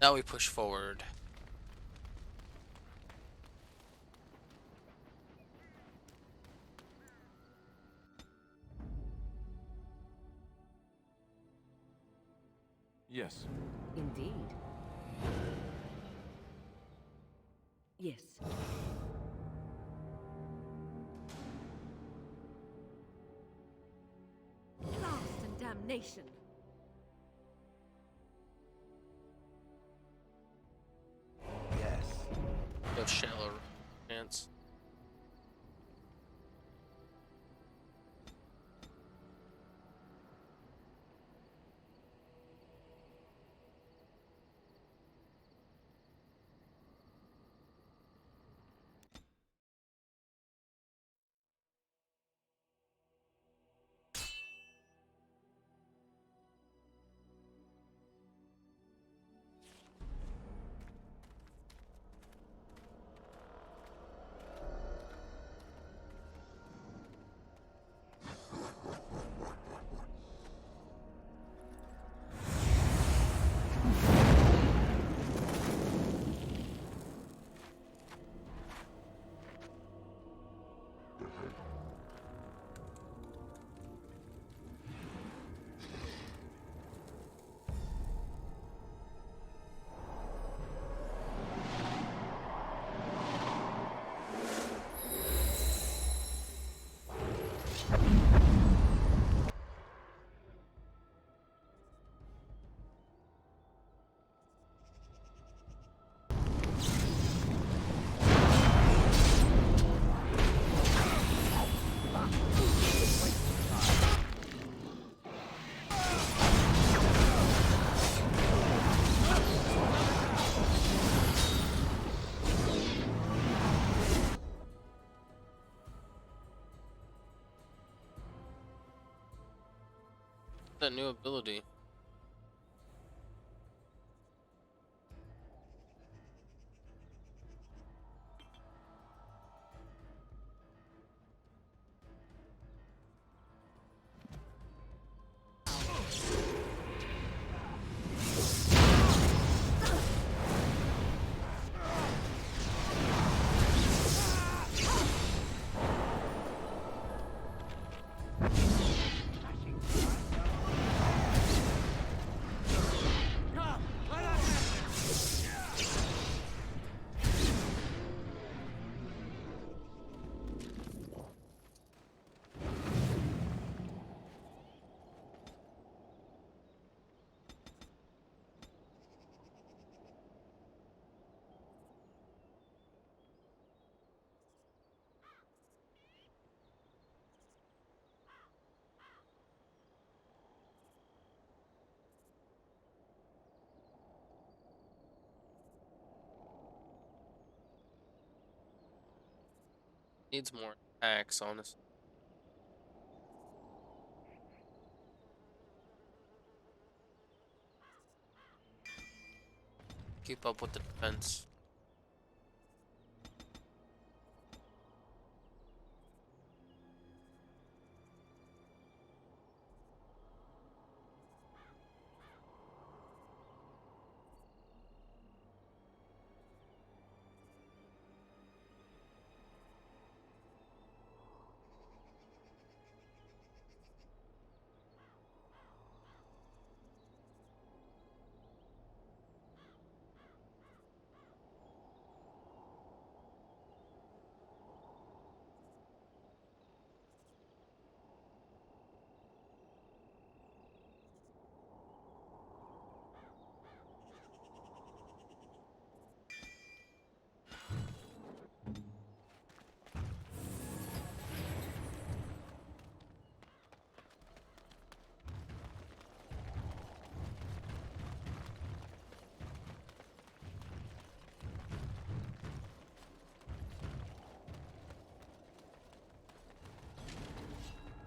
Now we push forward. Yes. Indeed. Yes. Blast and damnation. Yes. Go shallow chance. That new ability. Needs more attacks, honestly. Keep up with the defense.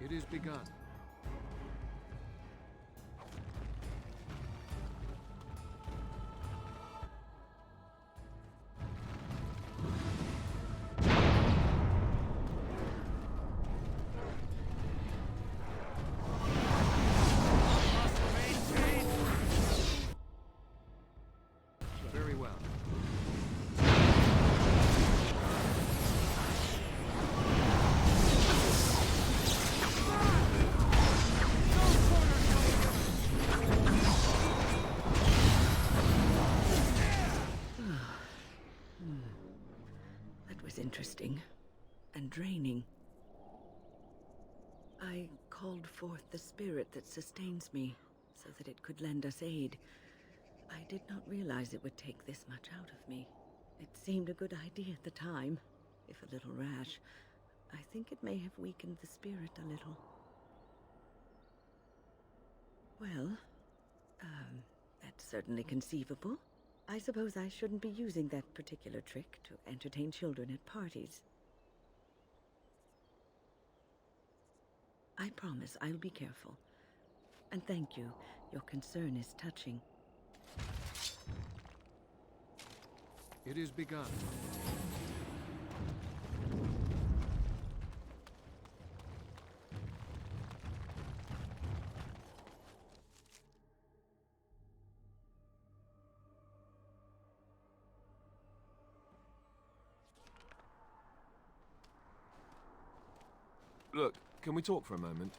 It is begun. exhausting and draining. I called forth the spirit that sustains me, so that it could lend us aid. I did not realize it would take this much out of me. It seemed a good idea at the time, if a little rash. I think it may have weakened the spirit a little. Well, that's certainly conceivable. I suppose I shouldn't be using that particular trick to entertain children at parties. I promise I'll be careful. And thank you. Your concern is touching. It is begun. Look, can we talk for a moment?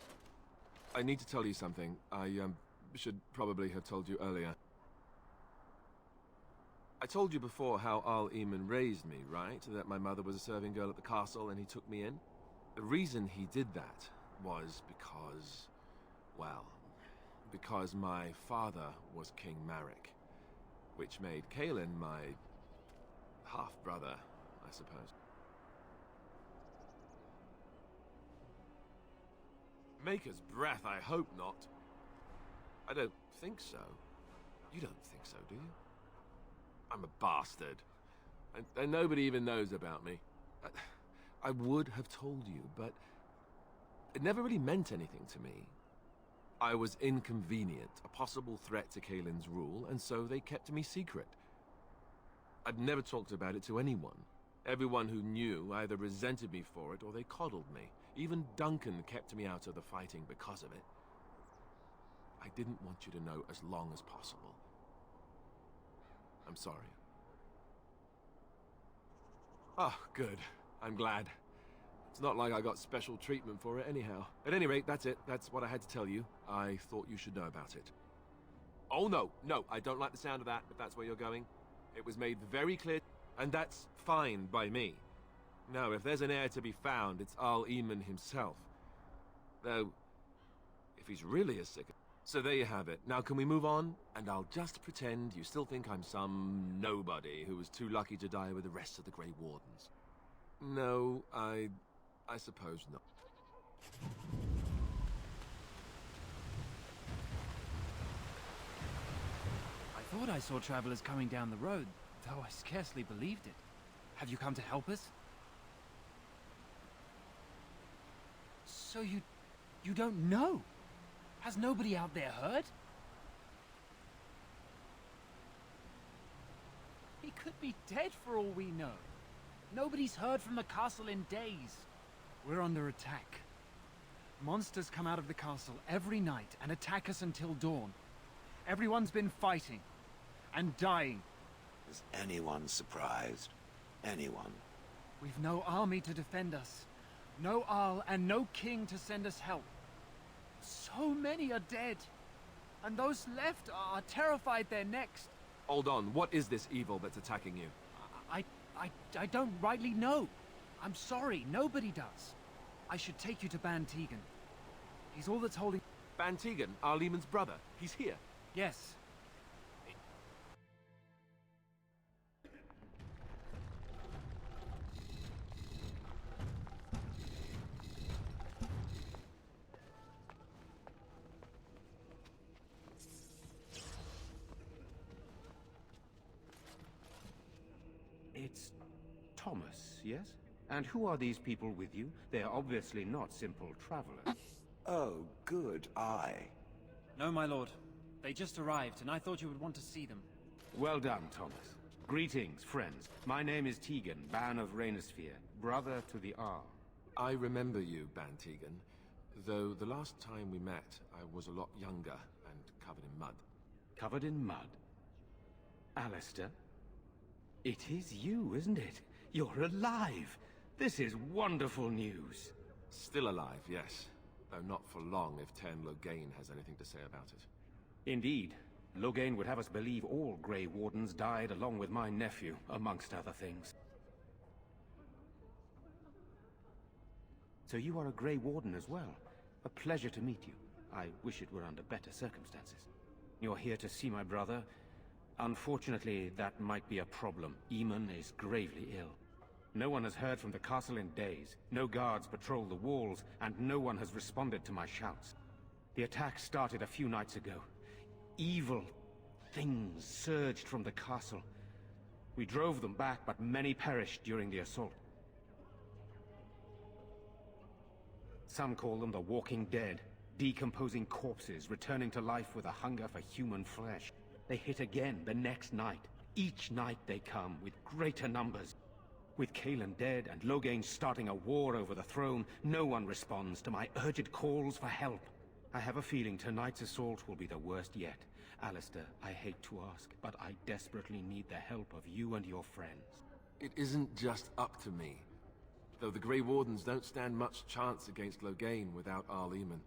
I need to tell you something. I, should probably have told you earlier. I told you before how Al-Eamon raised me, right? That my mother was a serving girl at the castle and he took me in? The reason he did that was because... well, because my father was King Marek, which made Kaelin my... half-brother, I suppose. Maker's breath, I hope not. I don't think so. You don't think so, do you? I'm a bastard. And nobody even knows about me. I would have told you, but it never really meant anything to me. I was inconvenient, a possible threat to Kaelin's rule, and so they kept me secret. I'd never talked about it to anyone. Everyone who knew either resented me for it or they coddled me. Even Duncan kept me out of the fighting because of it. I didn't want you to know as long as possible. I'm sorry. Oh, good. I'm glad. It's not like I got special treatment for it anyhow. At any rate, that's it. That's what I had to tell you. I thought you should know about it. Oh no, no, I don't like the sound of that, if that's where you're going. It was made very clear, and that's fine by me. No, if there's an heir to be found, it's Al-Eamon himself. Though, if he's really as sick... So there you have it. Now can we move on? And I'll just pretend you still think I'm some nobody who was too lucky to die with the rest of the Grey Wardens. No, I suppose not. I thought I saw travelers coming down the road, though I scarcely believed it. Have you come to help us? So you don't know? Has nobody out there heard? He could be dead for all we know. Nobody's heard from the castle in days. We're under attack. Monsters come out of the castle every night and attack us until dawn. Everyone's been fighting and dying. Is anyone surprised? Anyone? We've no army to defend us. No Arl and no king to send us help. So many are dead. And those left are terrified they're next. Hold on, what is this evil that's attacking you? I don't rightly know. I'm sorry, nobody does. I should take you to Ban Tegan. He's all that's holding... Ban Tegan, Al-Eamon's brother. He's here. Yes. It's Thomas, yes? And who are these people with you? They're obviously not simple travelers. Oh, good eye. No, my lord. They just arrived, and I thought you would want to see them. Well done, Thomas. Greetings, friends. My name is Tegan, Ban of Rainersphere, brother to the Arl. I remember you, Ban Tegan, though the last time we met, I was a lot younger and covered in mud. Covered in mud? Alistair? It is you, isn't it? You're alive! This is wonderful news! Still alive, yes. Though not for long if Ten Loghain has anything to say about it. Indeed. Loghain would have us believe all Grey Wardens died along with my nephew, amongst other things. So you are a Grey Warden as well. A pleasure to meet you. I wish it were under better circumstances. You're here to see my brother? Unfortunately, that might be a problem. Eamon is gravely ill. No one has heard from the castle in days. No guards patrol the walls, and no one has responded to my shouts. The attack started a few nights ago. Evil things surged from the castle. We drove them back, but many perished during the assault. Some call them the Walking Dead, decomposing corpses returning to life with a hunger for human flesh. They hit again the next night. Each night they come with greater numbers. With Cailan dead and Loghain starting a war over the throne, no one responds to my urgent calls for help. I have a feeling tonight's assault will be the worst yet. Alistair, I hate to ask, but I desperately need the help of you and your friends. It isn't just up to me. Though the Grey Wardens don't stand much chance against Loghain without Arl Eamon.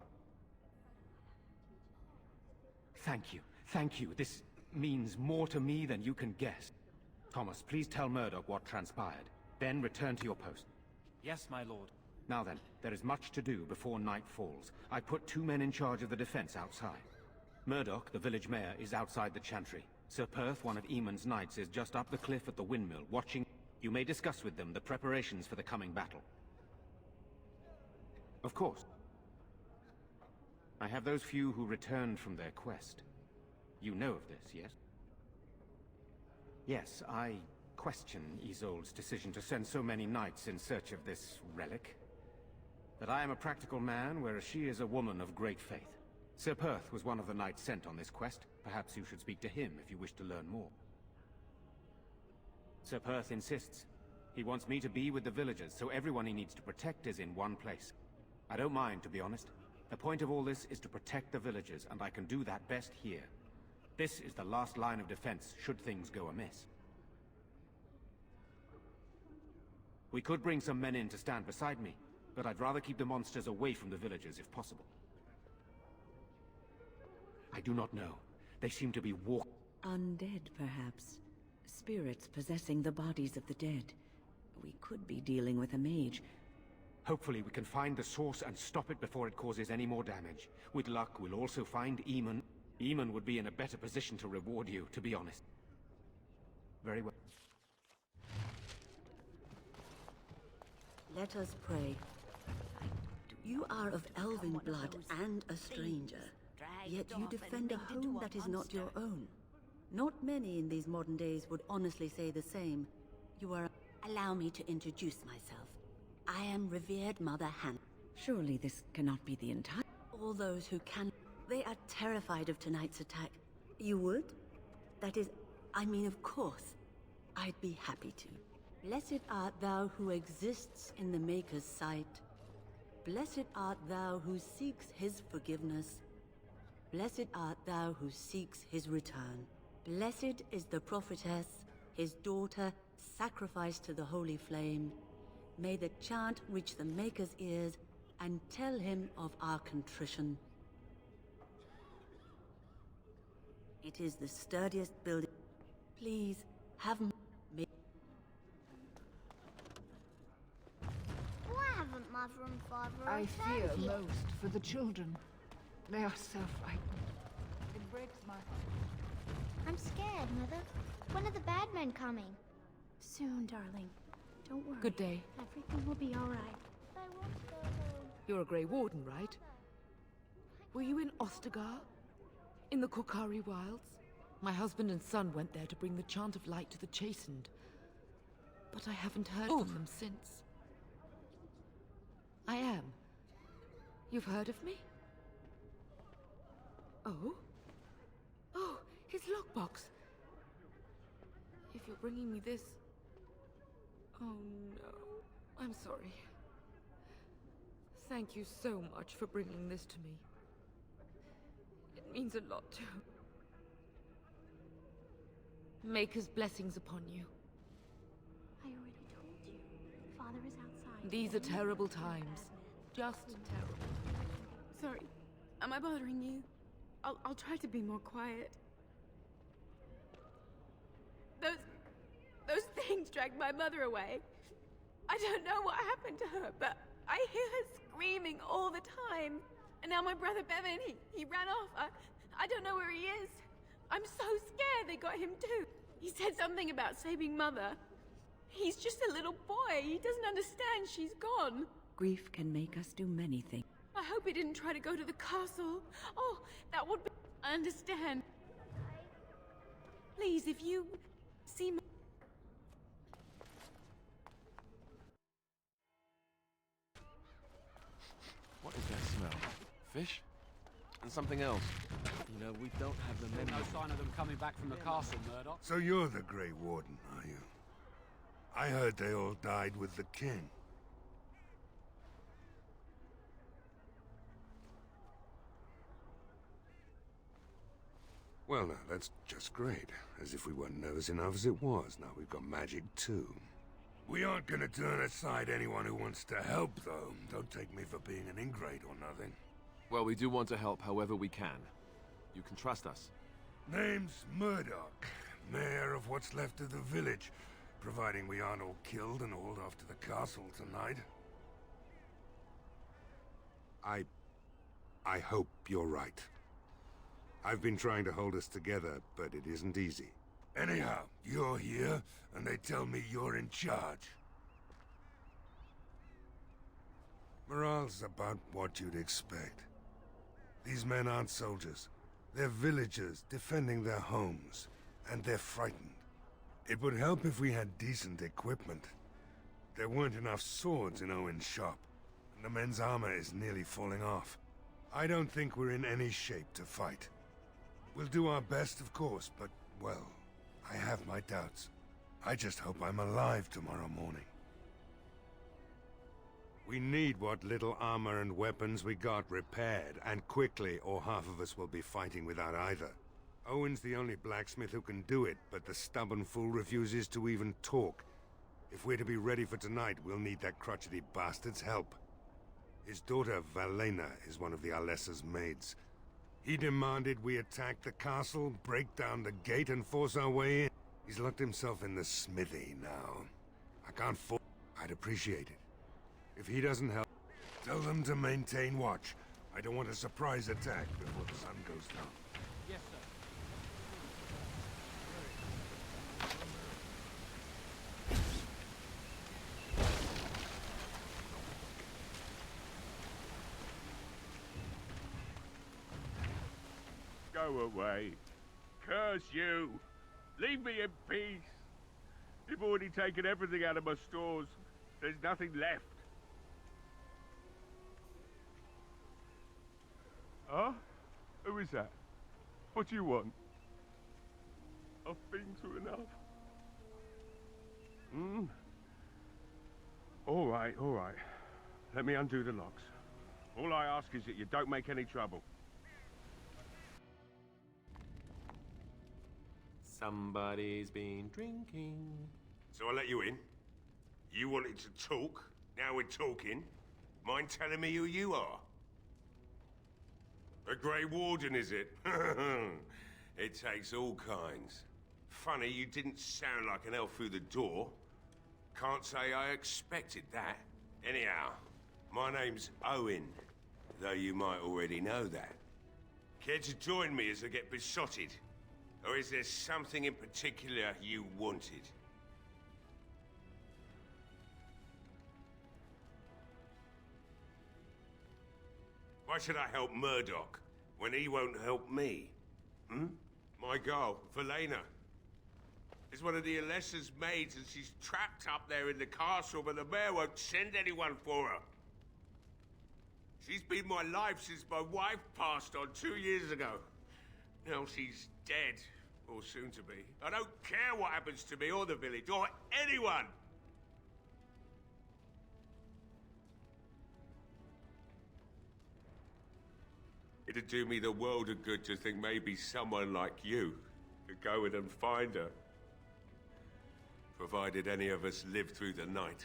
Thank you. Thank you. This means more to me than you can guess. Thomas, please tell Murdoch what transpired. Then return to your post. Yes, my lord. Now then, there is much to do before night falls. I put 2 men in charge of the defense outside. Murdoch, the village mayor, is outside the chantry. Sir Perth, one of Eamon's knights, is just up the cliff at the windmill, watching. You may discuss with them the preparations for the coming battle. Of course. I have those few who returned from their quest. You know of this, yes? Yes, I question Isolde's decision to send so many knights in search of this relic. But I am a practical man, whereas she is a woman of great faith. Sir Perth was one of the knights sent on this quest. Perhaps you should speak to him if you wish to learn more. Sir Perth insists. He wants me to be with the villagers, so everyone he needs to protect is in one place. I don't mind, to be honest. The point of all this is to protect the villagers, and I can do that best here. This is the last line of defense, should things go amiss. We could bring some men in to stand beside me, but I'd rather keep the monsters away from the villagers if possible. I do not know. They seem to be Undead, perhaps. Spirits possessing the bodies of the dead. We could be dealing with a mage. Hopefully we can find the source and stop it before it causes any more damage. With luck, we'll also find Eamon. Eamon would be in a better position to reward you, to be honest. Very well. Let us pray. You are of elven blood and a stranger, yet you defend a home that is not your own. Not many in these modern days would honestly say the same. You are... Allow me to introduce myself. I am revered Mother Han. Surely this cannot be the entire... All those who can... They are terrified of tonight's attack. You would? That is... I mean, of course. I'd be happy to. Blessed art thou who exists in the Maker's sight. Blessed art thou who seeks his forgiveness. Blessed art thou who seeks his return. Blessed is the prophetess, his daughter, sacrificed to the holy flame. May the chant reach the Maker's ears and tell him of our contrition. It is the sturdiest building. Please, have me. Why haven't Mother and Father I fear returned yet? most for the children. They are so frightened. It breaks my heart. I'm scared, Mother. When are the bad men coming? Soon, darling. Don't worry. Good day. Everything will be all right. I want to go home. You're a Grey Warden, right? Were you in Ostagar? In the Korkari Wilds? My husband and son went there to bring the chant of light to the chastened. But I haven't heard from them since. I am. You've heard of me? Oh? Oh, his lockbox. If you're bringing me this... Oh no, I'm sorry. Thank you so much for bringing this to me. It means a lot to... Maker's blessings upon you. I already told you. Father is outside. These are terrible times. Just terrible. Sorry. Am I bothering you? I'll try to be more quiet. Those things dragged my mother away. I don't know what happened to her, but I hear her screaming all the time. And now my brother Bevan, he ran off. I don't know where he is. I'm so scared they got him too. He said something about saving Mother. He's just a little boy. He doesn't understand she's gone. Grief can make us do many things. I hope he didn't try to go to the castle. Oh, that would be... I understand. Please, if you see me... What is that smell? Fish? And something else. You know, we don't have the memory. No sign of them coming back from the castle, Murdoch. So you're the Grey Warden, are you? I heard they all died with the king. Well, now, that's just great. As if we weren't nervous enough as it was. Now we've got magic, too. We aren't gonna turn aside anyone who wants to help, though. Don't take me for being an ingrate or nothing. Well, we do want to help however we can. You can trust us. Name's Murdoch, mayor of what's left of the village, providing we aren't all killed and hauled off to the castle tonight. I hope you're right. I've been trying to hold us together, but it isn't easy. Anyhow, you're here, and they tell me you're in charge. Morale's about what you'd expect. These men aren't soldiers. They're villagers defending their homes, and they're frightened. It would help if we had decent equipment. There weren't enough swords in Owen's shop, and the men's armor is nearly falling off. I don't think we're in any shape to fight. We'll do our best, of course, but, well, I have my doubts. I just hope I'm alive tomorrow morning. We need what little armor and weapons we got repaired, and quickly, or half of us will be fighting without either. Owen's the only blacksmith who can do it, but the stubborn fool refuses to even talk. If we're to be ready for tonight, we'll need that crotchety bastard's help. His daughter, Valena, is one of the Alessa's maids. He demanded we attack the castle, break down the gate, and force our way in. He's locked himself in the smithy now. I can't force... I'd appreciate it. If he doesn't help, tell them to maintain watch. I don't want a surprise attack before the sun goes down. Yes, sir. Go away. Curse you. Leave me in peace. You've already taken everything out of my stores. There's nothing left. Huh? Who is that? What do you want? I've been through enough. All right, all right. Let me undo the locks. All I ask is that you don't make any trouble. Somebody's been drinking. So I let you in. You wanted to talk. Now we're talking. Mind telling me who you are? A Grey Warden, is it? It takes all kinds. Funny, you didn't sound like an elf through the door. Can't say I expected that. Anyhow, my name's Owen, though you might already know that. Care to join me as I get besotted? Or is there something in particular you wanted? Why should I help Murdoch when he won't help me? My girl, Valena, is one of the Alessa's maids and she's trapped up there in the castle, but the mayor won't send anyone for her. She's been my life since my wife passed on 2 years ago. Now she's dead, or soon to be. I don't care what happens to me or the village, or anyone! It'd do me the world of good to think maybe someone like you could go in and find her. Provided any of us live through the night.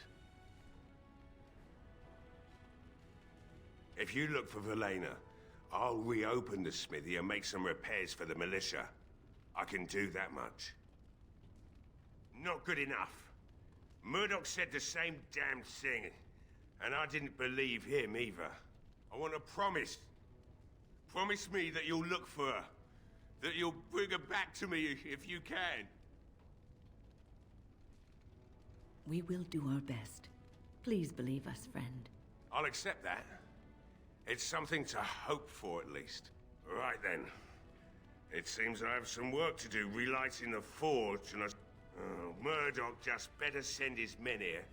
If you look for Valena, I'll reopen the smithy and make some repairs for the militia. I can do that much. Not good enough. Murdoch said the same damn thing. And I didn't believe him either. I want a promise. Promise me that you'll look for her. That you'll bring her back to me if you can. We will do our best. Please believe us, friend. I'll accept that. It's something to hope for, at least. Right then. It seems I have some work to do relighting the forge, and Murdoch just better send his men here.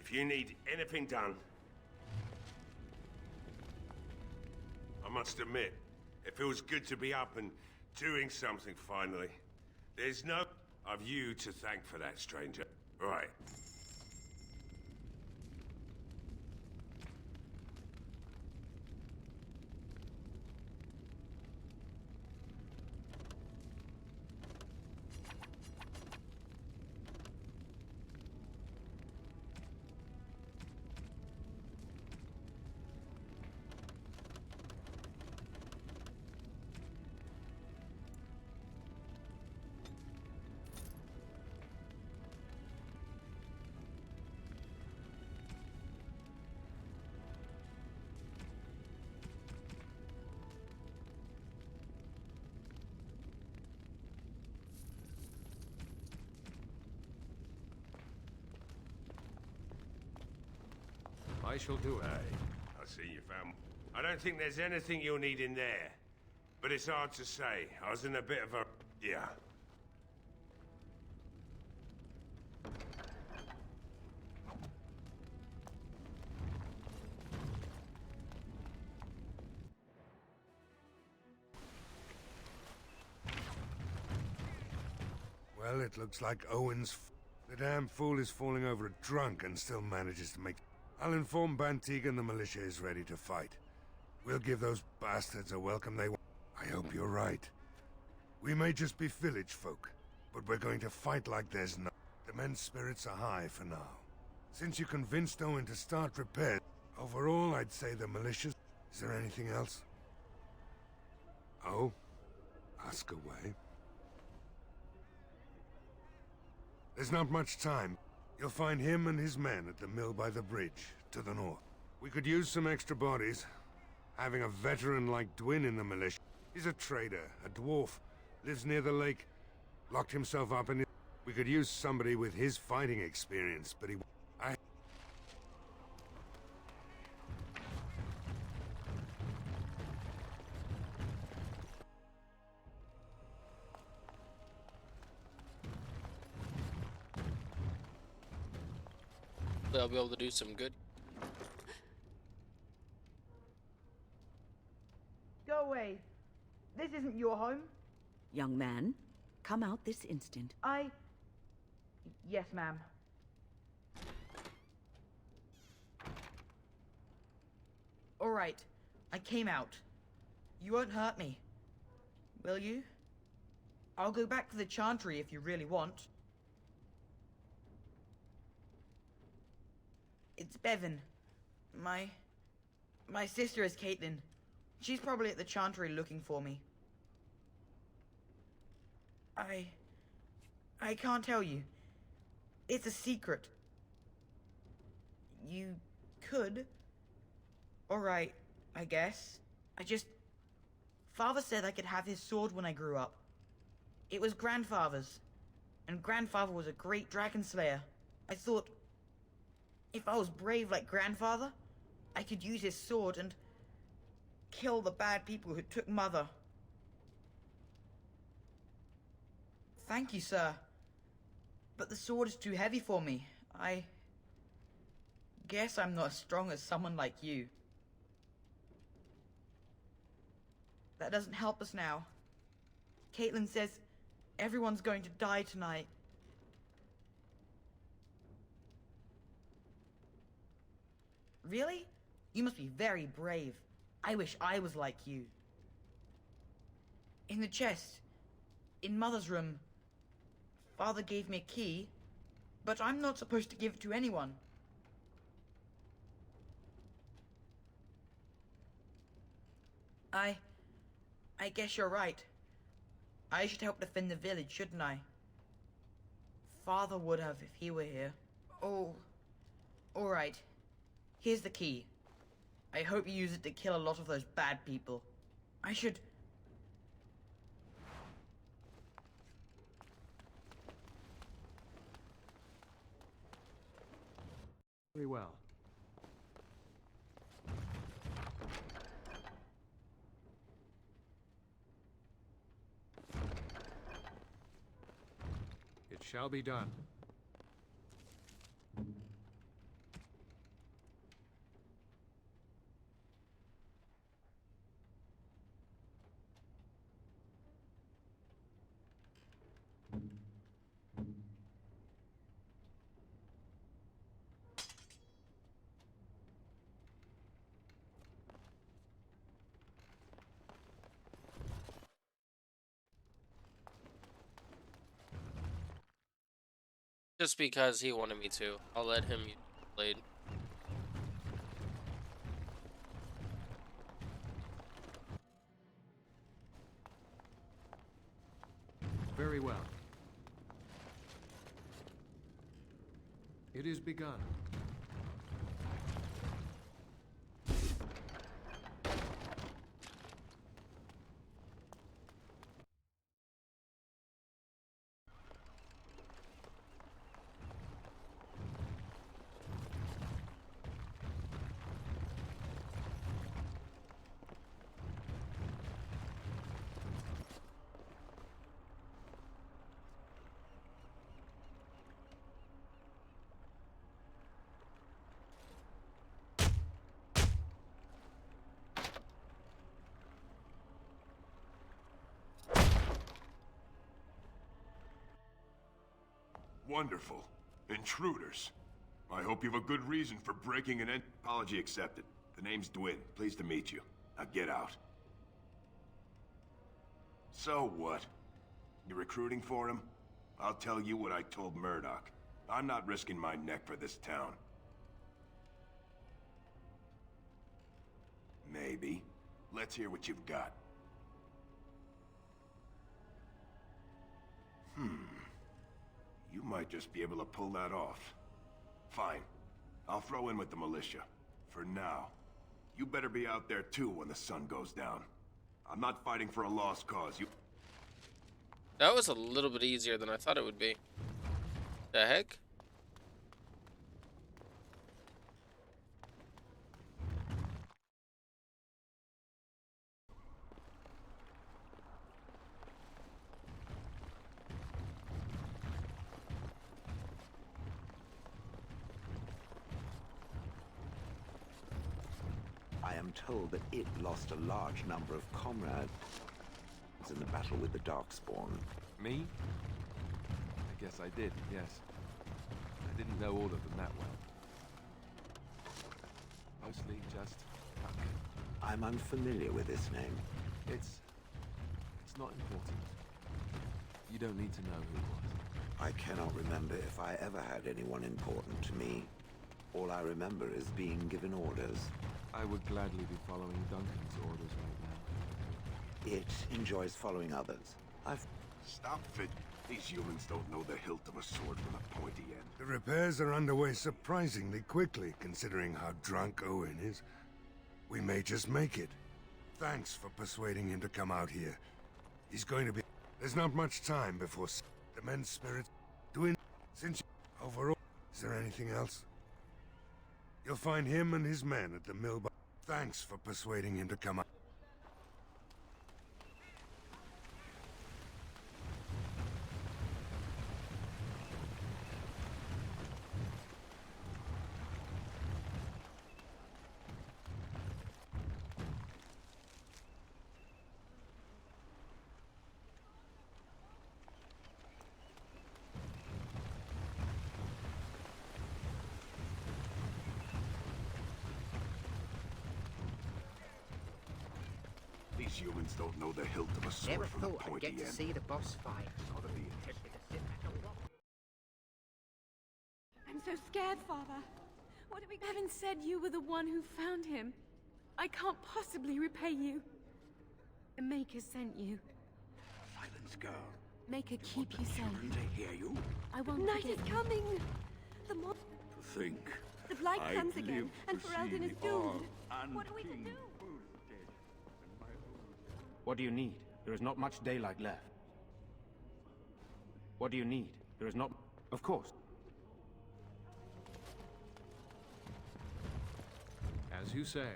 If you need anything done... I must admit, it feels good to be up and doing something finally. There's no... I've you to thank for that, stranger. Right. I shall do it. I see you found... I don't think there's anything you'll need in there. But it's hard to say. I was in a bit of a... Yeah. Well, it looks like Owen's... The damn fool is falling over a drunk and still manages to make... I'll inform Bantigan the militia is ready to fight. We'll give those bastards a welcome they want. I hope you're right. We may just be village folk, but we're going to fight like there's no... The men's spirits are high for now. Since you convinced Owen to start repairs, overall I'd say the militia... Is there anything else? Oh? Ask away. There's not much time. You'll find him and his men at the mill by the bridge, to the north. We could use some extra bodies. Having a veteran like Dwyn in the militia. He's a trader, a dwarf, lives near the lake, locked himself up in it. We could use somebody with his fighting experience, but he... They'll be able to do some good. Go away. This isn't your home. Young man, come out this instant. Yes, ma'am. All right. I came out. You won't hurt me. Will you? I'll go back to the Chantry if you really want. It's Bevan. My sister is Caitlin. She's probably at the Chantry looking for me. I can't tell you. It's a secret. You could. Alright, I guess. Father said I could have his sword when I grew up. It was Grandfather's. And Grandfather was a great dragon slayer. I thought... if I was brave like Grandfather, I could use his sword and... kill the bad people who took Mother. Thank you, sir. But the sword is too heavy for me. I... guess I'm not as strong as someone like you. That doesn't help us now. Caitlin says everyone's going to die tonight. Really? You must be very brave. I wish I was like you. In the chest, in Mother's room, Father gave me a key, but I'm not supposed to give it to anyone. I guess you're right. I should help defend the village, shouldn't I? Father would have if he were here. Oh, all right. Here's the key. I hope you use it to kill a lot of those bad people. I should... Very well. It shall be done. Just because he wanted me to. I'll let him use the blade. Very well. It is begun. Wonderful. Intruders. I hope you have a good reason for breaking an apology accepted. The name's Dwin. Pleased to meet you. Now get out. So what? You're recruiting for him? I'll tell you what I told Murdoch. I'm not risking my neck for this town. Maybe. Let's hear what you've got. You might just be able to pull that off. Fine. I'll throw in with the militia. For now. You better be out there too when the sun goes down. I'm not fighting for a lost cause. That was a little bit easier than I thought it would be. The heck? I am told that it lost a large number of comrades in the battle with the Darkspawn. Me? I guess I did, yes. I didn't know all of them that well. Mostly just luck. I'm unfamiliar with this name. It's not important. You don't need to know who it was. I cannot remember if I ever had anyone important to me. All I remember is being given orders. I would gladly be following Duncan's orders right now. It enjoys following others. Stop it. These humans don't know the hilt of a sword from the pointy end. The repairs are underway surprisingly quickly, considering how drunk Owen is. We may just make it. Thanks for persuading him to come out here. He's going to be... There's not much time before the men's spirits doing... Since... Overall... Is there anything else? You'll find him and his men at the mill. Thanks for persuading him to come out. These humans don't know the hilt of a sword Never from the thought I'd pointy get to end. see the boss fight. I'm so scared, Father. What did we... Bevan said you were the one who found him. I can't possibly repay you. The Maker sent you. Silence, girl. Maker, keep you safe. Children to hear you. I won't Night is coming! The To think The blight I've comes again, lived and to Ferelden see is the doomed. Ark and What are we to King do? both dead, and my own What do you need? There is not much daylight left. What do you need? There is not... Of course. As you say.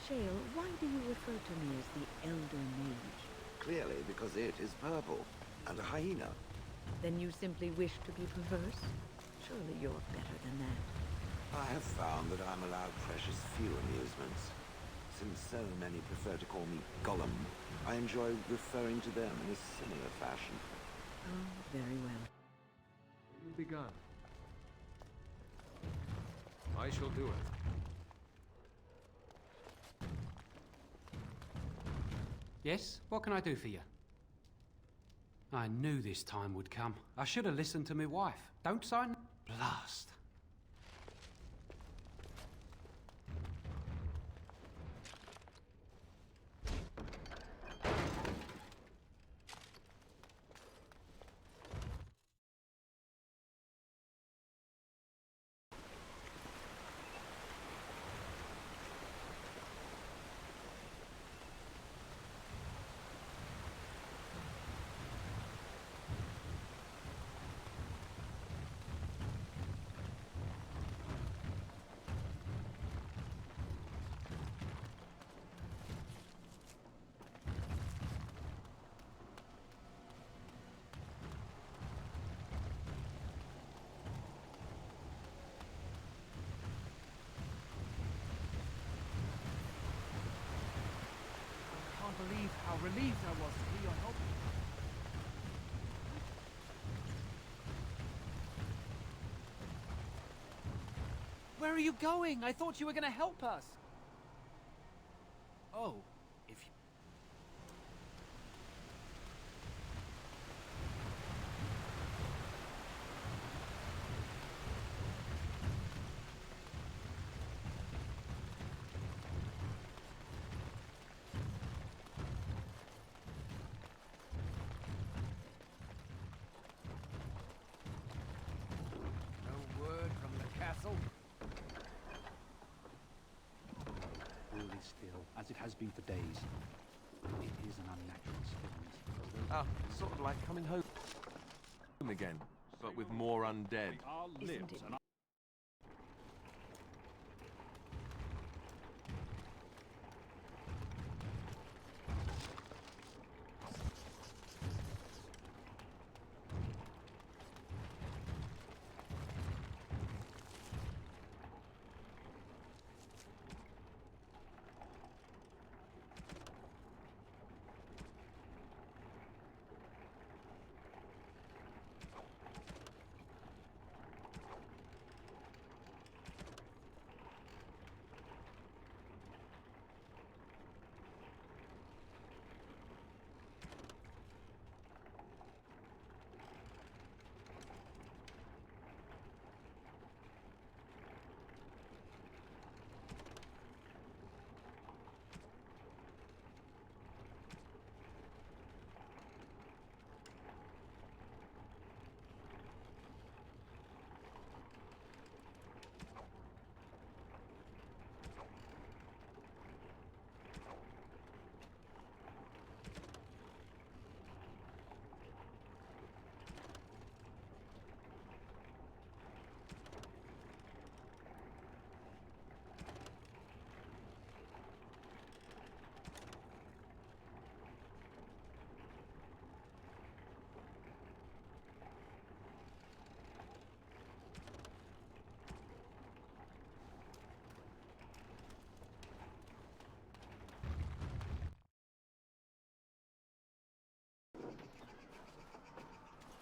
Shale, why do you refer to me as the Elder Mage? Clearly because it is purple, and a hyena. Then you simply wish to be perverse? Surely you're better than that. I have found that I'm allowed precious few amusements. Since so many prefer to call me Gollum, I enjoy referring to them in a similar fashion. Oh, very well. You've begun. I shall do it. Yes? What can I do for you? I knew this time would come. I should have listened to my wife. Don't sign... Blast. I can't believe how relieved I was to hear your help. Where are you going? I thought you were going to help us. Oh, if you... No word from the castle? All is still, as it has been for days. It is an unnatural stillness. Ah, sort of like coming home again, but with more undead. Isn't it?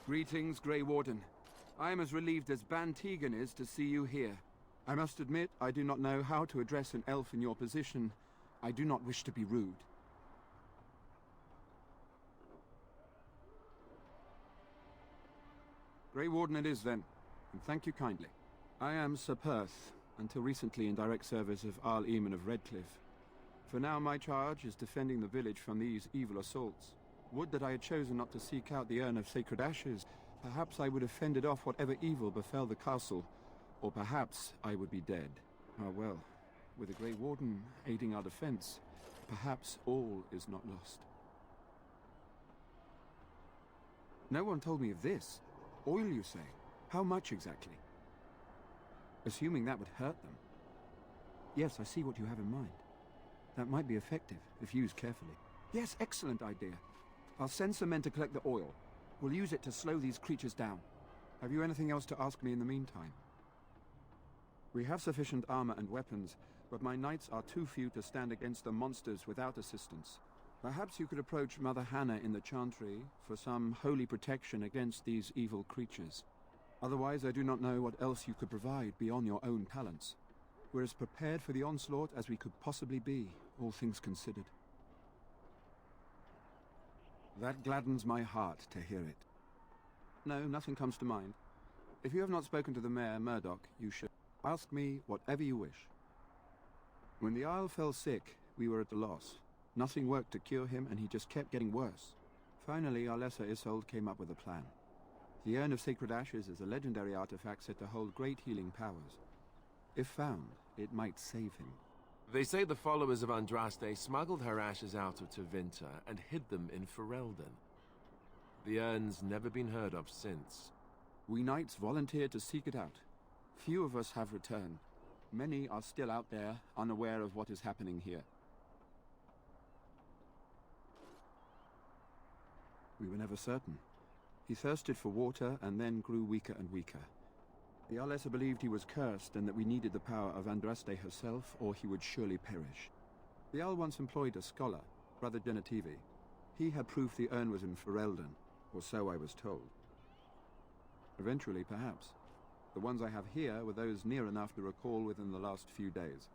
Greetings, Grey Warden. I am as relieved as Ban Tegan is to see you here. I must admit, I do not know how to address an elf in your position. I do not wish to be rude. Grey Warden it is, then, and thank you kindly. I am Sir Perth, until recently in direct service of Arl Eamon of Redcliffe. For now, my charge is defending the village from these evil assaults. Would that I had chosen not to seek out the urn of sacred ashes. Perhaps I would have fended off whatever evil befell the castle, or perhaps I would be dead. Ah well, with the Grey Warden aiding our defense, perhaps all is not lost. No one told me of this. Oil, you say? How much exactly? Assuming that would hurt them. Yes, I see what you have in mind. That might be effective, if used carefully. Yes, excellent idea. I'll send some men to collect the oil. We'll use it to slow these creatures down. Have you anything else to ask me in the meantime? We have sufficient armor and weapons, but my knights are too few to stand against the monsters without assistance. Perhaps you could approach Mother Hannah in the Chantry for some holy protection against these evil creatures. Otherwise, I do not know what else you could provide beyond your own talents. We're as prepared for the onslaught as we could possibly be, all things considered. That gladdens my heart to hear it. No, nothing comes to mind. If you have not spoken to the Mayor, Murdoch, you should. Ask me whatever you wish. When the Isle fell sick, we were at a loss. Nothing worked to cure him, and he just kept getting worse. Finally, our lesser Isolde came up with a plan. The Urn of Sacred Ashes is a legendary artifact said to hold great healing powers. If found, it might save him. They say the followers of Andraste smuggled her ashes out of Tevinter and hid them in Ferelden. The urn's never been heard of since. We knights volunteered to seek it out. Few of us have returned. Many are still out there, unaware of what is happening here. We were never certain. He thirsted for water and then grew weaker and weaker. The Arlessa believed he was cursed and that we needed the power of Andraste herself, or he would surely perish. The Jarl once employed a scholar, Brother Genetivi. He had proof the urn was in Ferelden, or so I was told. Eventually, perhaps. The ones I have here were those near enough to recall within the last few days.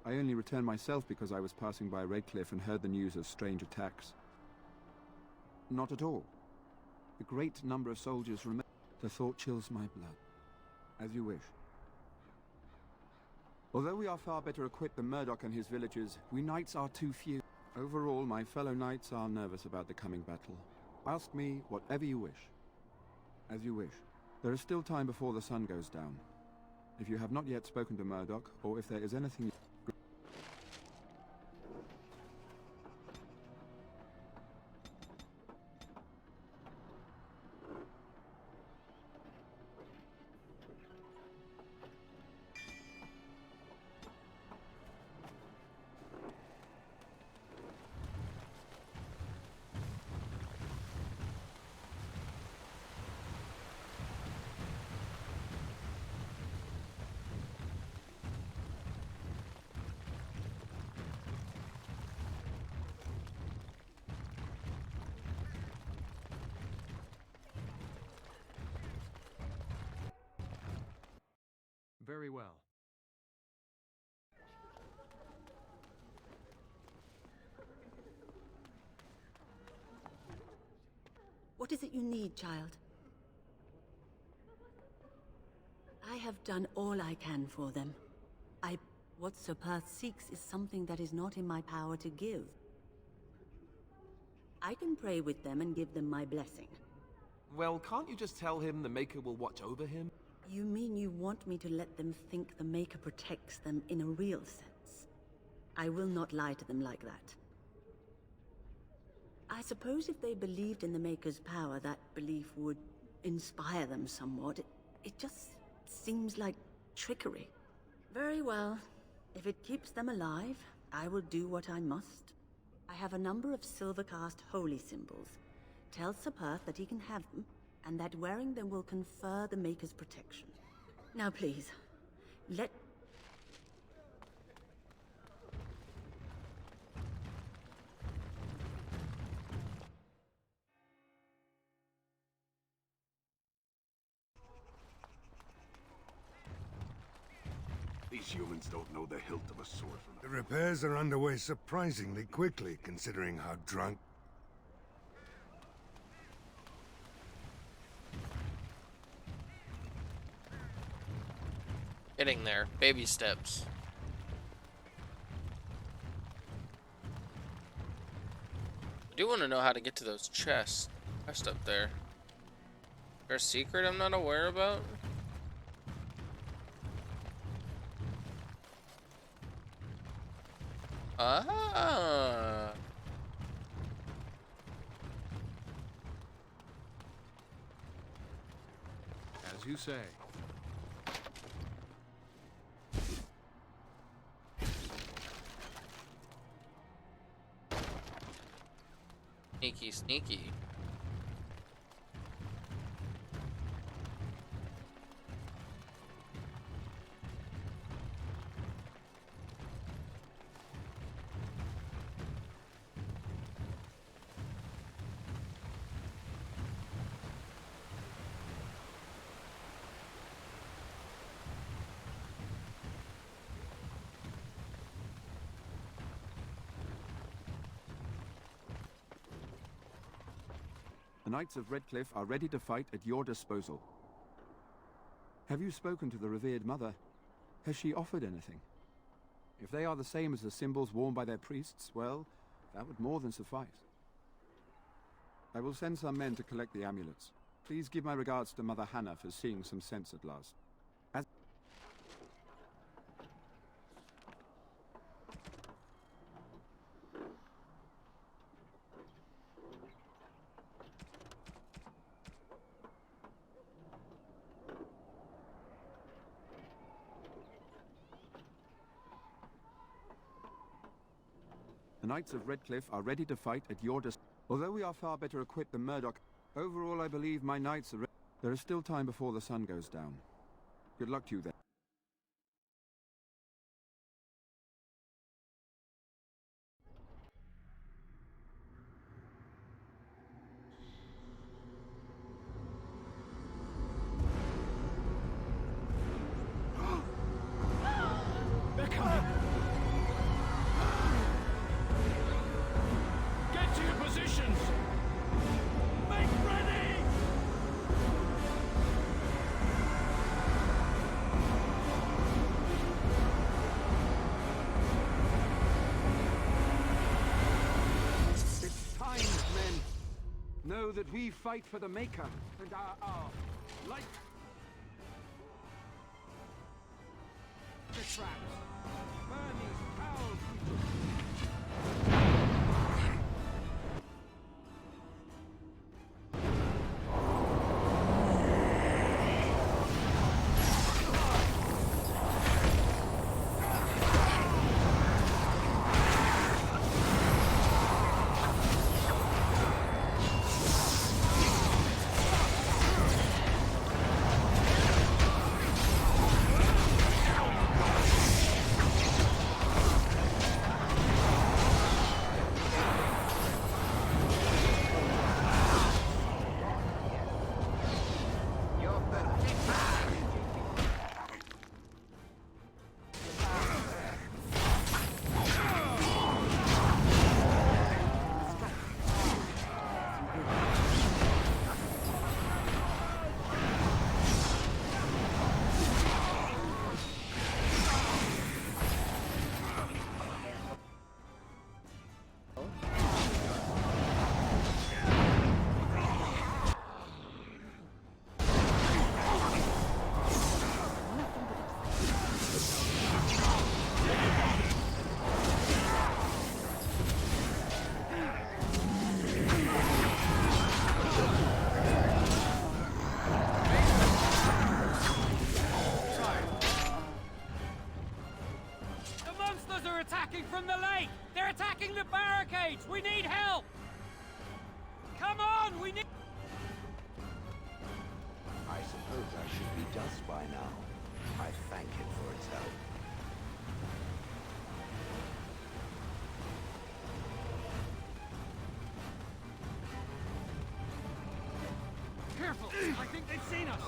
I only returned myself because I was passing by Redcliffe and heard the news of strange attacks. Not at all. The great number of soldiers remain. The thought chills my blood. As you wish. Although we are far better equipped than Murdoch and his villagers, we knights are too few. Overall, my fellow knights are nervous about the coming battle. Ask me whatever you wish. As you wish. There is still time before the sun goes down. If you have not yet spoken to Murdoch, or if there is anything... Very well. What is it you need, child? I have done all I can for them. What Sir Perth seeks is something that is not in my power to give. I can pray with them and give them my blessing. Well, can't you just tell him the Maker will watch over him? You mean you want me to let them think the Maker protects them in a real sense? I will not lie to them like that. I suppose if they believed in the Maker's power, that belief would inspire them somewhat. It just seems like trickery. Very well. If it keeps them alive, I will do what I must. I have a number of silver-cast holy symbols. Tell Sir Perth that he can have them, and that wearing them will confer the Maker's protection. Now please, let These humans don't know the hilt of a sword from The repairs are underway surprisingly quickly, considering how drunk... Getting there. Baby steps. I do want to know how to get to those chests. Chest up there. Is there a secret I'm not aware about? Ah. As you say. Sneaky, sneaky. The Knights of Redcliffe are ready to fight at your disposal. Have you spoken to the revered mother? Has she offered anything? If they are the same as the symbols worn by their priests, well, that would more than suffice. I will send some men to collect the amulets. Please give my regards to Mother Hannah for seeing some sense at last. The Knights of Redcliffe are ready to fight at your disposal. Although we are far better equipped than Murdoch, overall I believe my knights are ready. There is still time before the sun goes down. Good luck to you then. They're coming! Get to your positions! Make ready! It's time, men. Know that we fight for the Maker and our light. The traps. Burn these foul creatures. Attacking from the lake! They're attacking the barricades! We need help! Come on, we need... I suppose I should be dust by now. I thank it for its help. Careful! I think they've seen us!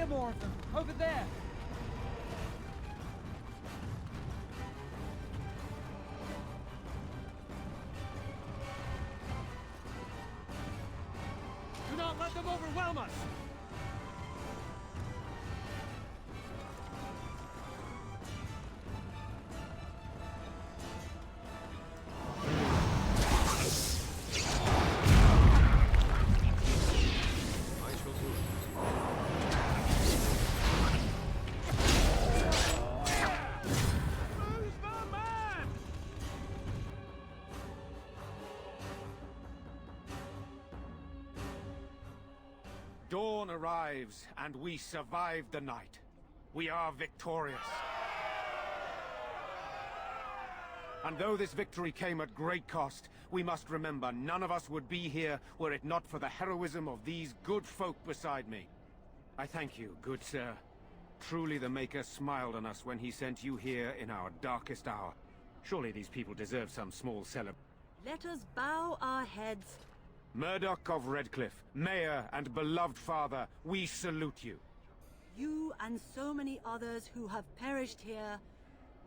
hear more of them. Over there. Do not let them overwhelm us! Dawn arrives, and we survive the night. We are victorious. And though this victory came at great cost, we must remember none of us would be here were it not for the heroism of these good folk beside me. I thank you, good sir. Truly the Maker smiled on us when he sent you here in our darkest hour. Surely these people deserve some small celebration. Let us bow our heads. Murdoch of Redcliffe, Mayor and beloved father, we salute you. You and so many others who have perished here,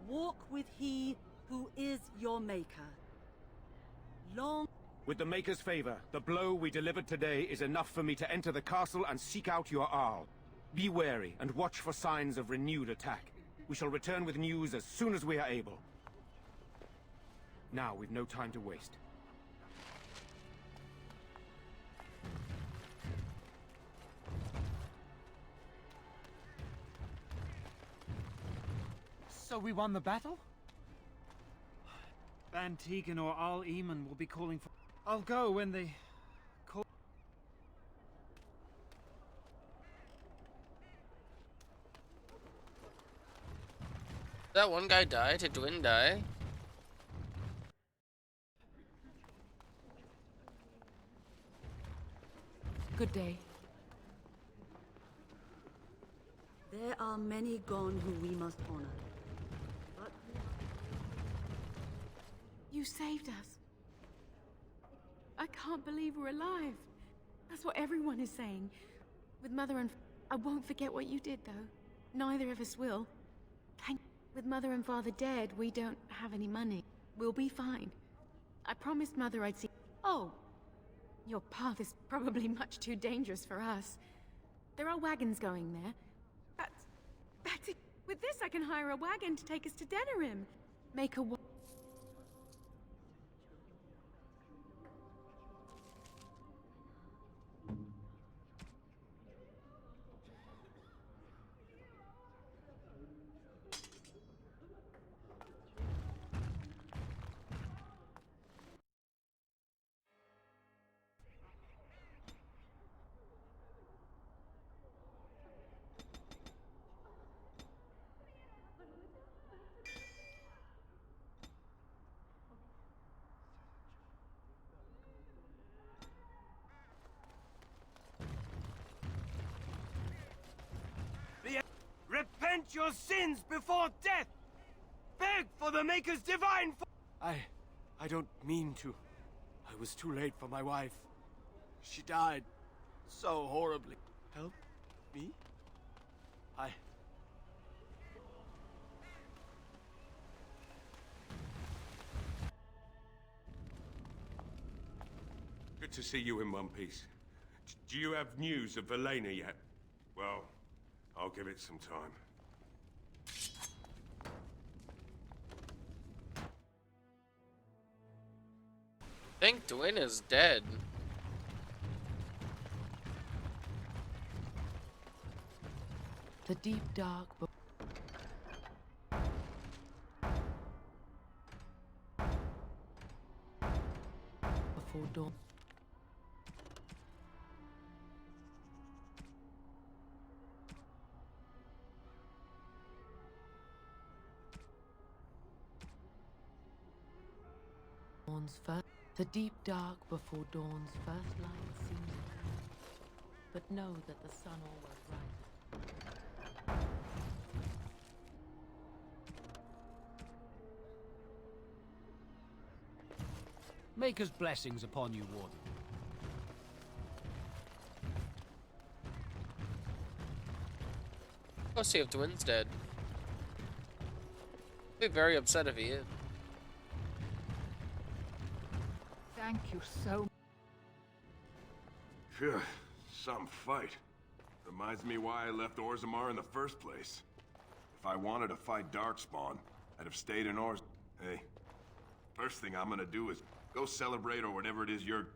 walk with he who is your Maker. Long... With the Maker's favor, the blow we delivered today is enough for me to enter the castle and seek out your Arl. Be wary and watch for signs of renewed attack. We shall return with news as soon as we are able. Now, we've no time to waste. So we won the battle? Van Tegan or Al Eamon will be calling for... I'll go when they... call... That one guy die? Did Dwyn die? Good day. There are many gone who we must honor. But... You saved us. I can't believe we're alive. That's what everyone is saying. With Mother and... I won't forget what you did, though. Neither of us will. With Mother and Father dead, we don't have any money. We'll be fine. I promised Mother I'd see... Oh! Your path is probably much too dangerous for us. There are wagons going there. That's it. With this, I can hire a wagon to take us to Denerim. Make a... Repent your sins before death! Beg for the Maker's divine I don't mean to. I was too late for my wife. She died so horribly. Help me? Good to see you in one piece. Do you have news of Velena yet? Well, I'll give it some time. I think Dwyn is dead. The deep dark... before dawn. The deep dark before dawn's first light seems to come. But know that the sun always rises. Maker's blessings upon you, Warden. Go see if Dwin's dead. I'll be very upset if he is. Thank you so Phew, some fight. Reminds me why I left Orzammar in the first place. If I wanted to fight Darkspawn, I'd have stayed in Orz. Hey, first thing I'm gonna do is go celebrate or whatever it is you're...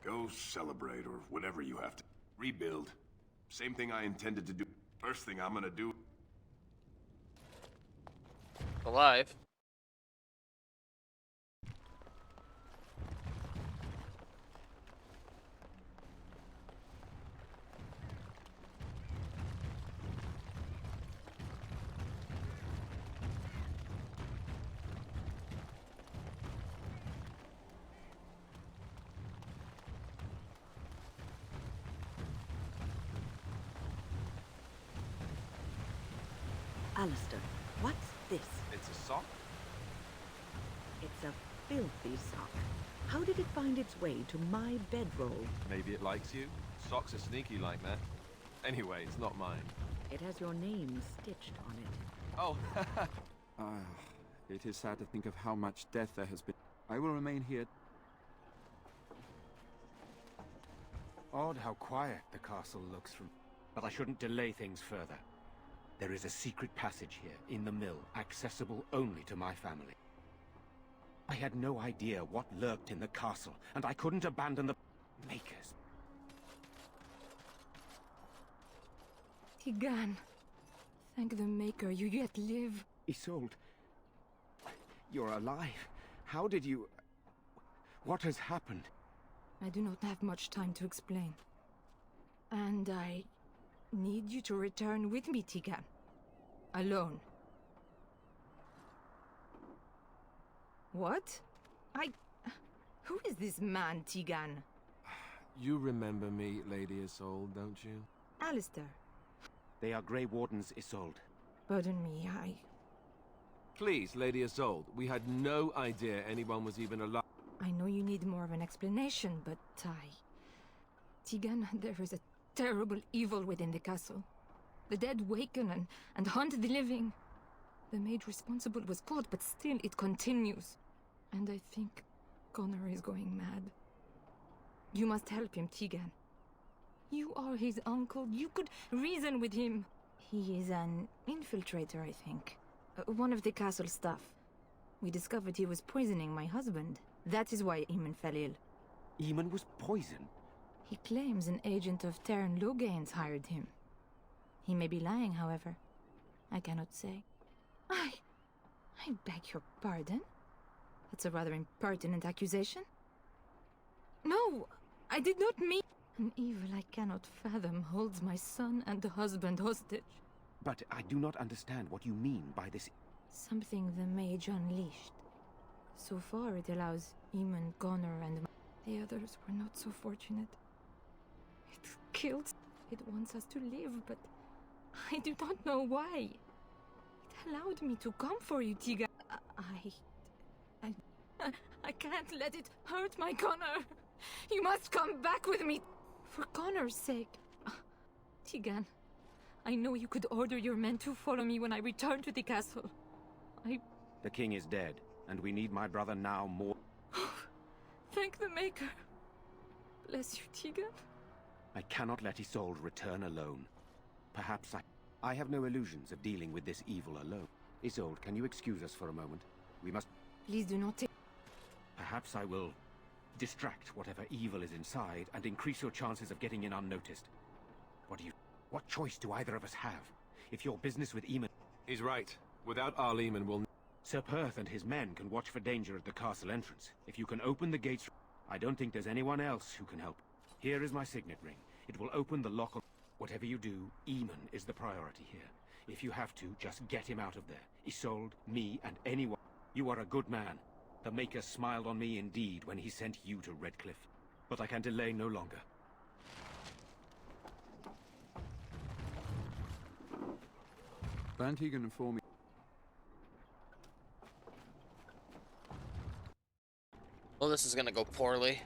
Go celebrate or whatever you have to. Rebuild. Same thing I intended to do. First thing I'm gonna do... Alive. Alistair, what's this? It's a sock? It's a filthy sock. How did it find its way to my bedroll? Maybe it likes you. Socks are sneaky like that. Anyway, it's not mine. It has your name stitched on it. Oh, It is sad to think of how much death there has been. I will remain here. Odd how quiet the castle looks from... But I shouldn't delay things further. There is a secret passage here, in the mill, accessible only to my family. I had no idea what lurked in the castle, and I couldn't abandon the makers. Tigan. Thank the Maker you yet live. Isolde, you're alive. How did you... What has happened? I do not have much time to explain. And I need you to return with me, Tigan. Alone. What? Who is this man, Tigan? You remember me, Lady Isolde, don't you? Alistair. They are Grey Wardens, Isolde. Pardon me, Please, Lady Isolde, we had no idea anyone was even alive. I know you need more of an explanation, but Tigan, there is a terrible evil within the castle. The dead waken and haunt the living. The maid responsible was caught, but still it continues. And I think Connor is going mad. You must help him, Tigan. You are his uncle. You could reason with him. He is an infiltrator, I think. One of the castle staff. We discovered he was poisoning my husband. That is why Eamon fell ill. Eamon was poisoned? He claims an agent of Terran Logain's hired him. He may be lying, however. I cannot say. I beg your pardon? That's a rather impertinent accusation. No, I did not mean... An evil I cannot fathom holds my son and the husband hostage. But I do not understand what you mean by this... Something the mage unleashed. So far it allows Eamon, Connor, and the others were not so fortunate. It killed... It wants us to live, but I do not know why. It allowed me to come for you, Tiga. I can't let it hurt my Connor. You must come back with me. For Connor's sake. Tigan, I know you could order your men to follow me when I return to the castle. The king is dead, and we need my brother now more... Thank the Maker. Bless you, Tigan. I cannot let Isolde return alone. Perhaps I have no illusions of dealing with this evil alone. Isolde, can you excuse us for a moment? We must... Please do not take... Perhaps I will distract whatever evil is inside and increase your chances of getting in unnoticed. What choice do either of us have? If your business with Eamon... He's right. Without our Eamon, we'll... Sir Perth and his men can watch for danger at the castle entrance. If you can open the gates... I don't think there's anyone else who can help. Here is my signet ring. It will open the lock of... Whatever you do, Eamon is the priority here. If you have to, just get him out of there. Isolde, me, and anyone. You are a good man. The Maker smiled on me indeed when he sent you to Redcliffe. But I can delay no longer. Van Tegan informed me. Well, this is gonna go poorly.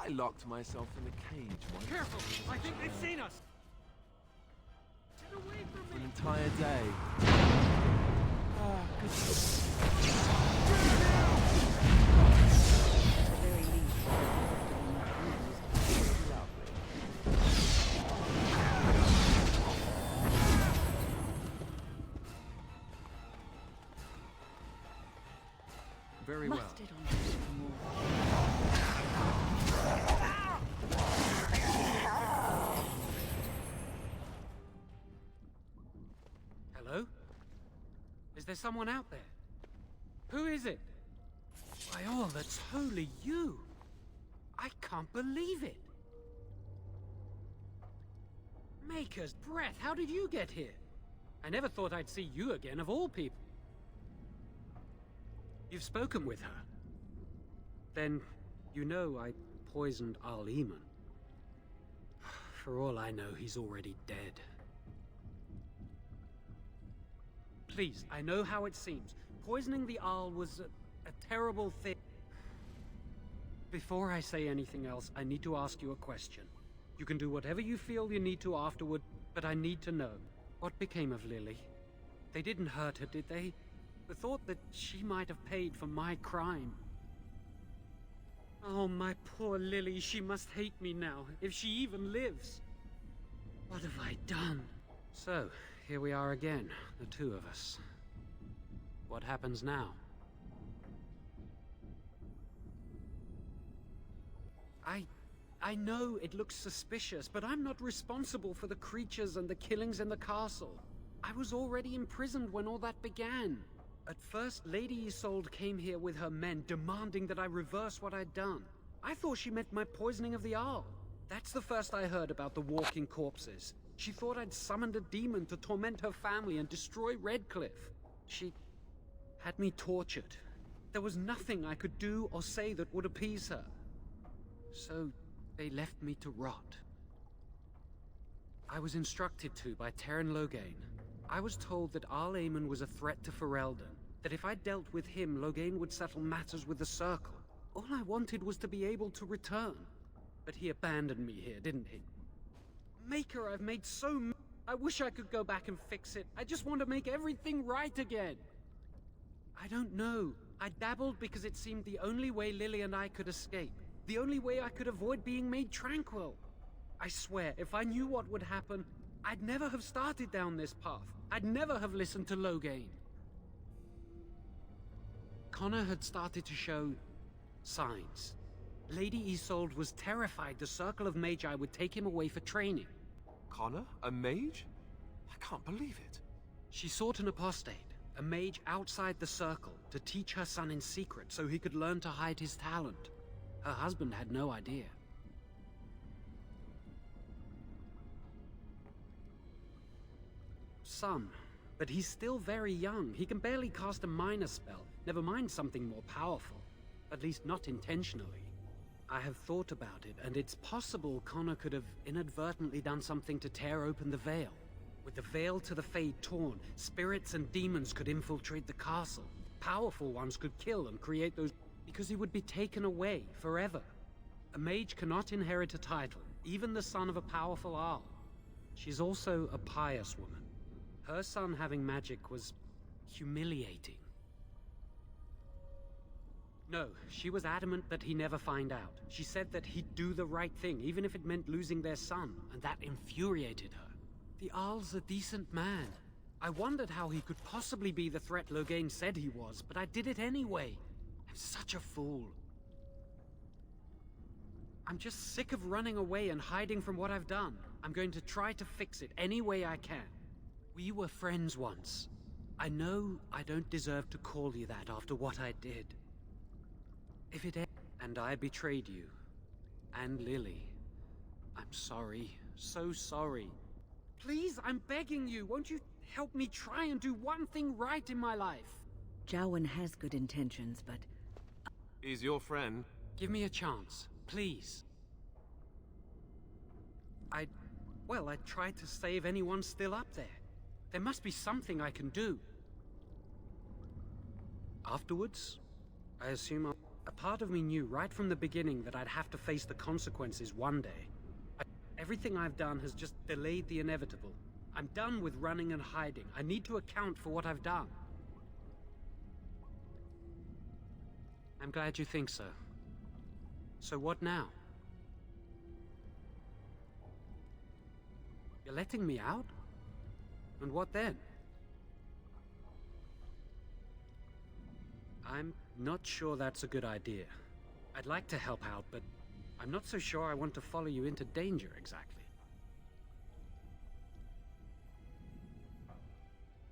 I locked myself in the cage once. Careful! I think they've seen us! Get away from For me! an entire day. Ah, good. At the very least, Very well. must it on more. Hello? Is there someone out there? Who is it? Why, all that's holy you! I can't believe it! Maker's breath, how did you get here? I never thought I'd see you again, of all people. You've spoken with her. Then, you know I poisoned Al-Eman. For all I know, he's already dead. Please, I know how it seems. Poisoning the Arl was a terrible thing. Before I say anything else, I need to ask you a question. You can do whatever you feel you need to afterward, but I need to know. What became of Lily? They didn't hurt her, did they? The thought that she might have paid for my crime. Oh, my poor Lily, she must hate me now, if she even lives. What have I done? So, here we are again, the two of us. What happens now? I know it looks suspicious, but I'm not responsible for the creatures and the killings in the castle. I was already imprisoned when all that began. At first, Lady Isolde came here with her men, demanding that I reverse what I'd done. I thought she meant my poisoning of the Arl. That's the first I heard about the walking corpses. She thought I'd summoned a demon to torment her family and destroy Redcliffe. She had me tortured. There was nothing I could do or say that would appease her. So, they left me to rot. I was instructed to by Terran Loghain. I was told that Al-Eman was a threat to Ferelden, that if I dealt with him, Loghain would settle matters with the Circle. All I wanted was to be able to return. But he abandoned me here, didn't he? Maker, I've made so I wish I could go back and fix it. I just want to make everything right again. I don't know. I dabbled because it seemed the only way Lily and I could escape. The only way I could avoid being made tranquil. I swear, if I knew what would happen, I'd never have started down this path. I'd never have listened to Loghain. Connor had started to show signs. Lady Isolde was terrified the Circle of Magi would take him away for training. Connor? A mage? I can't believe it. She sought an apostate, a mage outside the Circle, to teach her son in secret so he could learn to hide his talent. Her husband had no idea. Some, but he's still very young. He can barely cast a minor spell, never mind something more powerful. At least not intentionally. I have thought about it, and it's possible Connor could have inadvertently done something to tear open the veil. With the veil to the Fade torn, spirits and demons could infiltrate the castle. Powerful ones could kill and create those... because he would be taken away forever. A mage cannot inherit a title, even the son of a powerful Arl. She's also a pious woman. Her son having magic was humiliating. No, she was adamant that he never find out. She said that he'd do the right thing, even if it meant losing their son, and that infuriated her. The Arl's a decent man. I wondered how he could possibly be the threat Loghain said he was, but I did it anyway. I'm such a fool. I'm just sick of running away and hiding from what I've done. I'm going to try to fix it any way I can. We were friends once. I know I don't deserve to call you that after what I did. If it and I betrayed you, and Lily, I'm sorry, so sorry. Please, I'm begging you, won't you help me try and do one thing right in my life? Jowan has good intentions, but... He's your friend. Give me a chance, please. I tried to save anyone still up there. There must be something I can do. Afterwards, I assume a part of me knew right from the beginning that I'd have to face the consequences one day. Everything I've done has just delayed the inevitable. I'm done with running and hiding. I need to account for what I've done. I'm glad you think so. So what now? You're letting me out? And what then? I'm not sure that's a good idea. I'd like to help out, but I'm not so sure I want to follow you into danger exactly.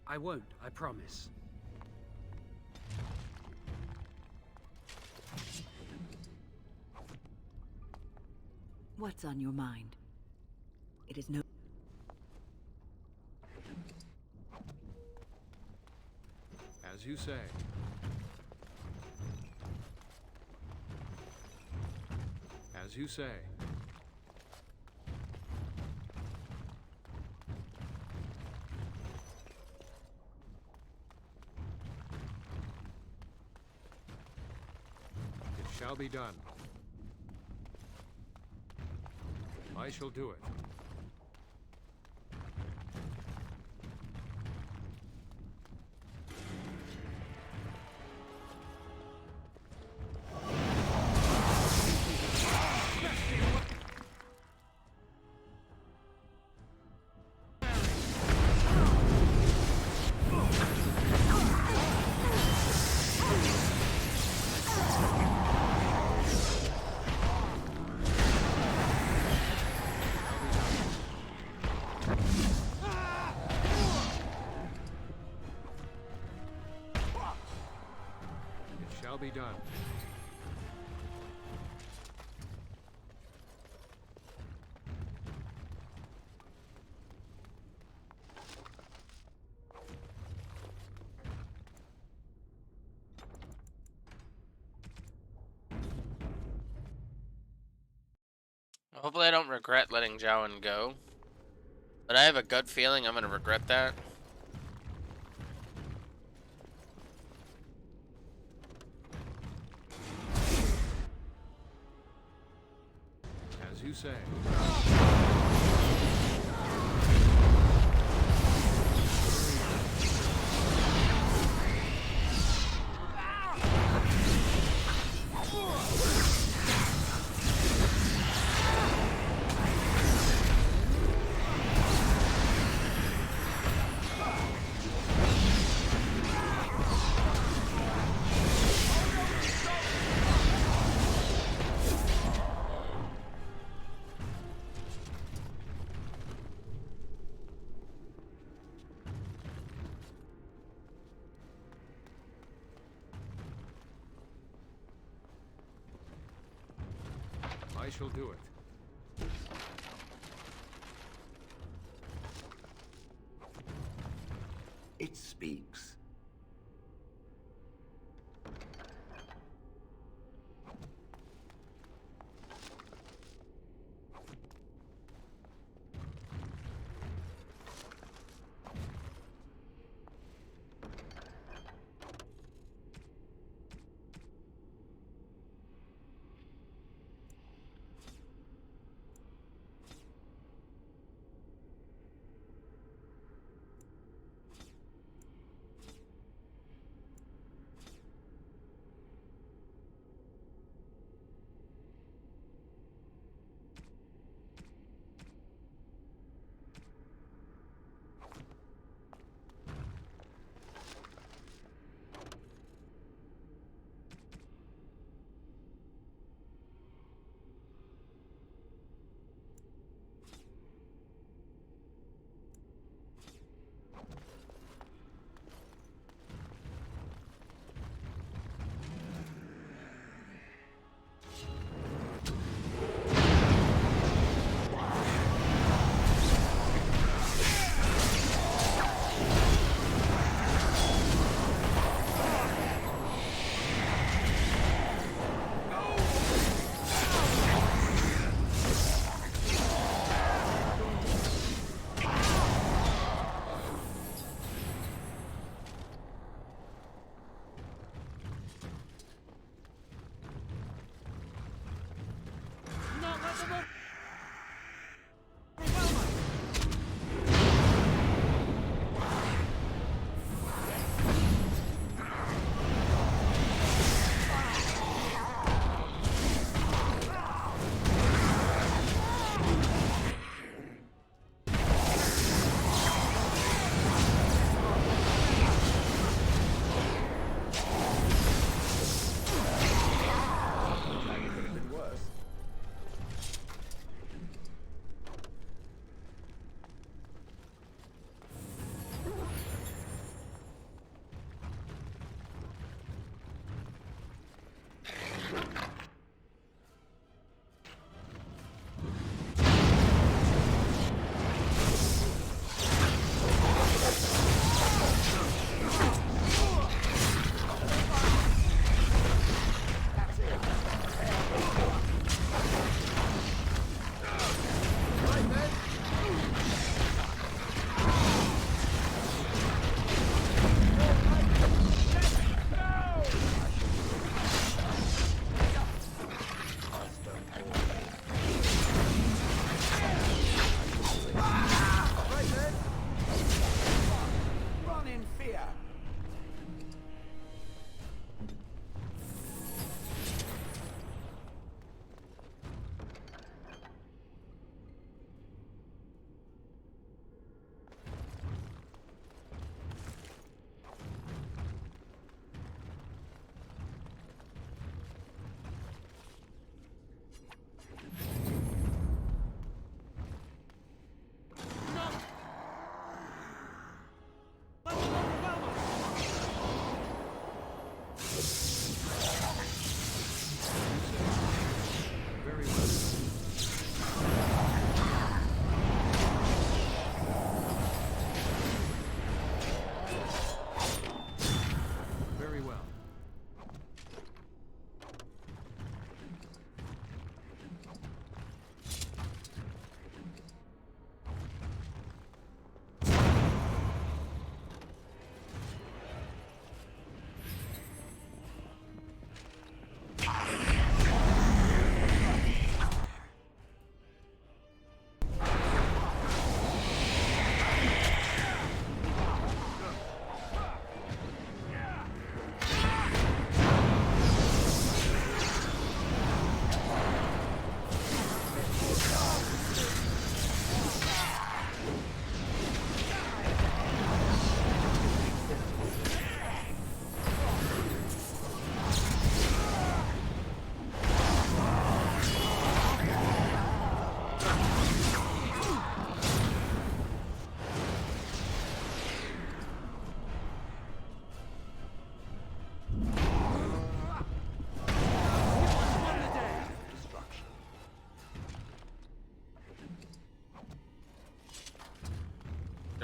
I won't, I promise. What's on your mind? It is no... As you say. As you say. It shall be done. I shall do it. Be done. Hopefully I don't regret letting Jowan go. But I have a gut feeling I'm gonna regret that. As you say. I shall do it. It speaks.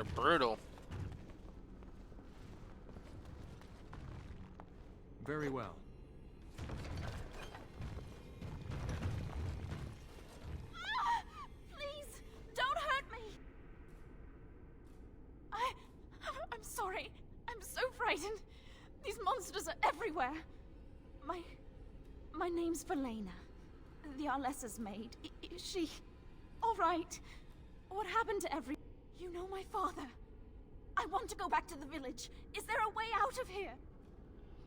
They're brutal. Very well. Please, don't hurt me. I'm sorry. I'm so frightened. These monsters are everywhere. My name's Verlaine. The Arlessa's maid. Is she all right? What happened to every... You know my father. I want to go back to the village. Is there a way out of here?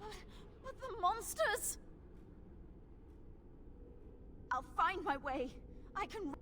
But the monsters... I'll find my way. I can...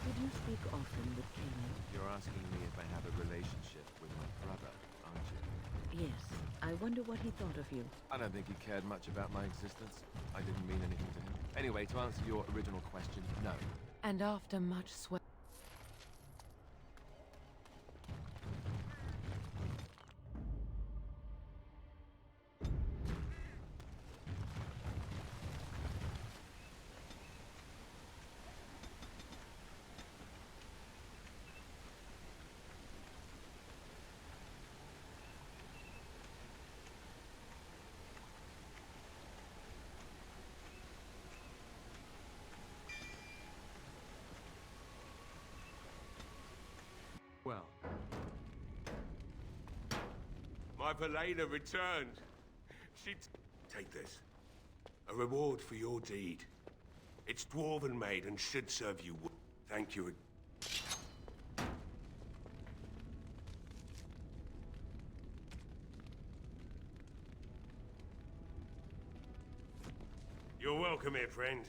Did you speak often with Caleb? You're asking me if I have a relationship with my brother, aren't you? Yes. I wonder what he thought of you. I don't think he cared much about my existence. I didn't mean anything to him. Anyway, to answer your original question, no. And after much sweat... Well. My Verlaine returned. Take this. A reward for your deed. It's dwarven made and should serve you well. Thank you. You're welcome here, friend.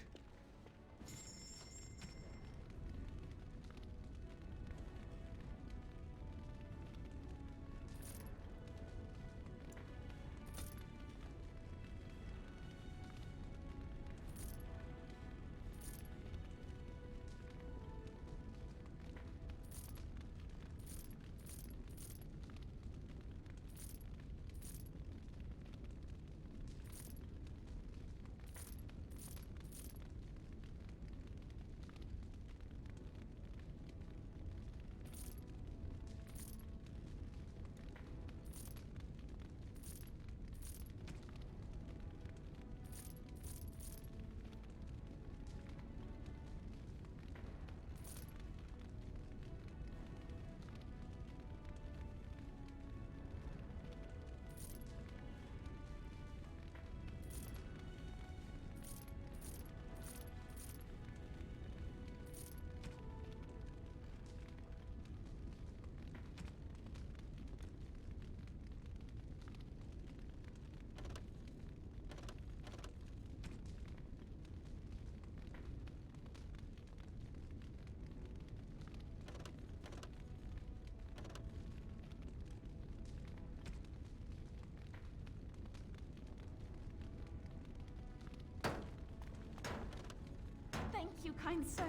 Thank you, kind sir.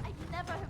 I'd never have...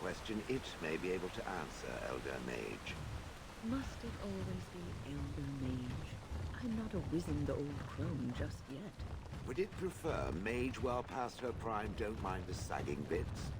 question it may be able to answer, Elder Mage. Must it always be Elder Mage? I'm not a wizened old crone just yet. Would it prefer mage well past her prime don't mind the sagging bits?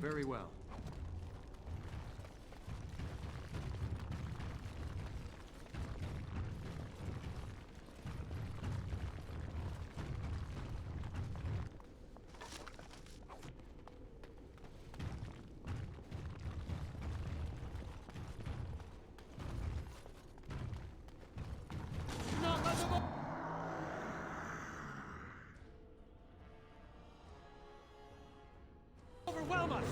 Very well. Overwhelm us!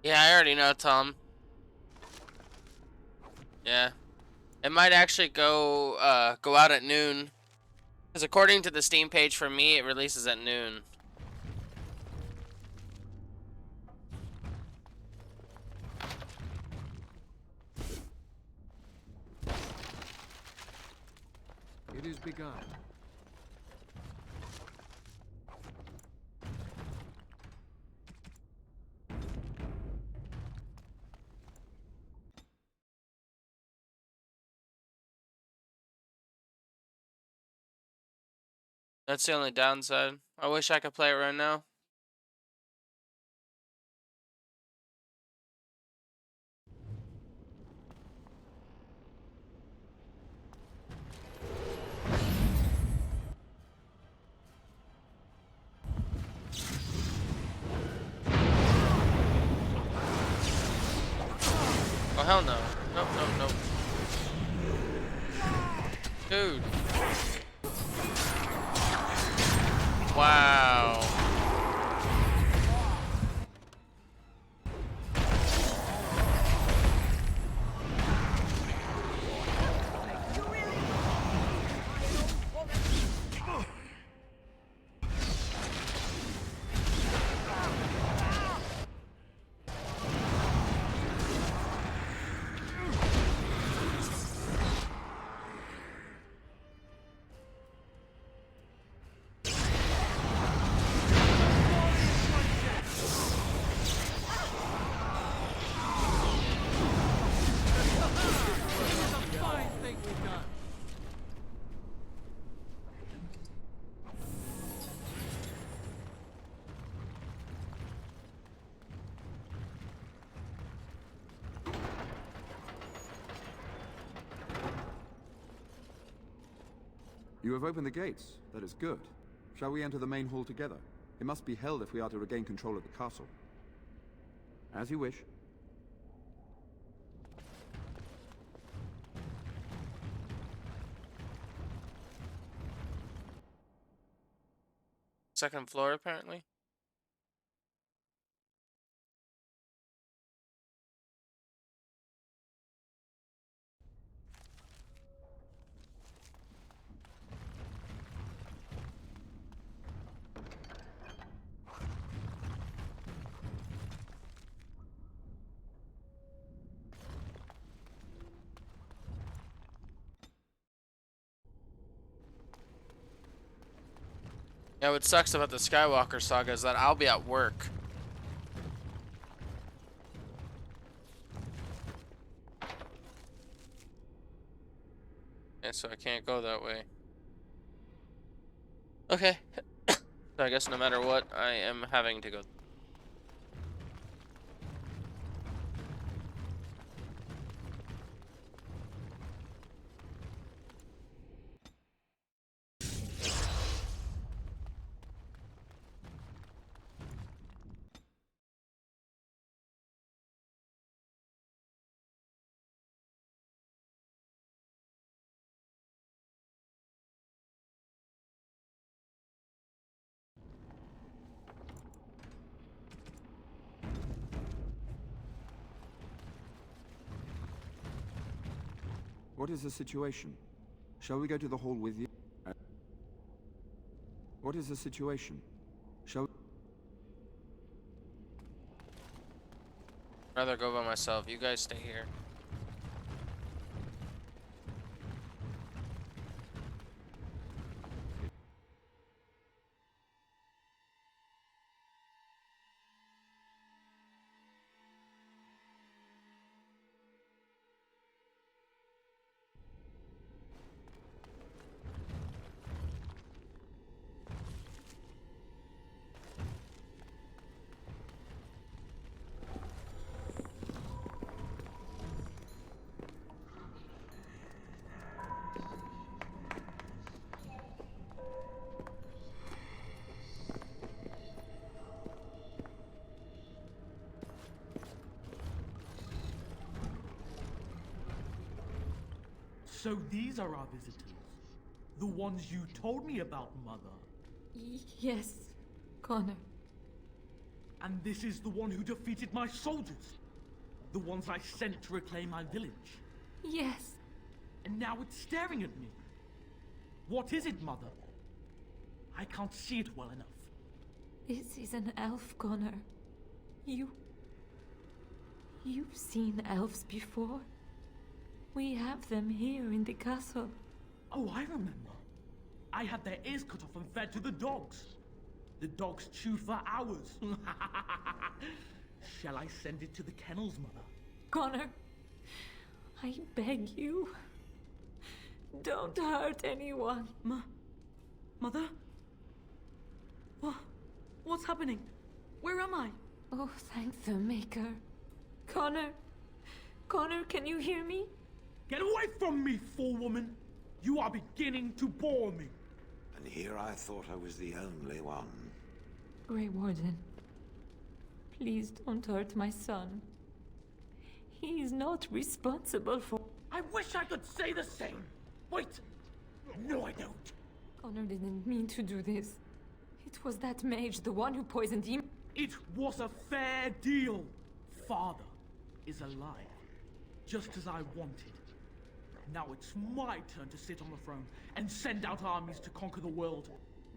Yeah, I already know, Tom. Yeah. It might actually go out at noon. Because according to the Steam page for me, it releases at noon. It is begun. That's the only downside. I wish I could play it right now. Oh, hell no. Nope, nope, nope. Dude. Wow. You have opened the gates. That is good. Shall we enter the main hall together? It must be held if we are to regain control of the castle. As you wish. Second floor, apparently. Yeah, what sucks about the Skywalker saga is that I'll be at work. And so I can't go that way. Okay. So I guess no matter what, I am having to go. What is the situation? Shall we go to the hall with you? What is the situation? Shall I'd rather go by myself. You guys stay here. So these are our visitors. The ones you told me about, Mother. Yes, Connor. And this is the one who defeated my soldiers. The ones I sent to reclaim my village. Yes. And now it's staring at me. What is it, Mother? I can't see it well enough. This is an elf, Connor. You've seen elves before? We have them here in the castle. Oh, I remember. I had their ears cut off and fed to the dogs. The dogs chewed for hours. Shall I send it to the kennels, Mother? Connor, I beg you. Don't hurt anyone. Mother? What's happening? Where am I? Oh, thank the Maker. Connor, can you hear me? Get away from me, fool woman! You are beginning to bore me. And here I thought I was the only one. Grey Warden, please don't hurt my son. He is not responsible for... I wish I could say the same. Wait! No, I don't. Connor didn't mean to do this. It was that mage, the one who poisoned him. It was a fair deal. Father is alive, just as I wanted. Now it's my turn to sit on the throne and send out armies to conquer the world.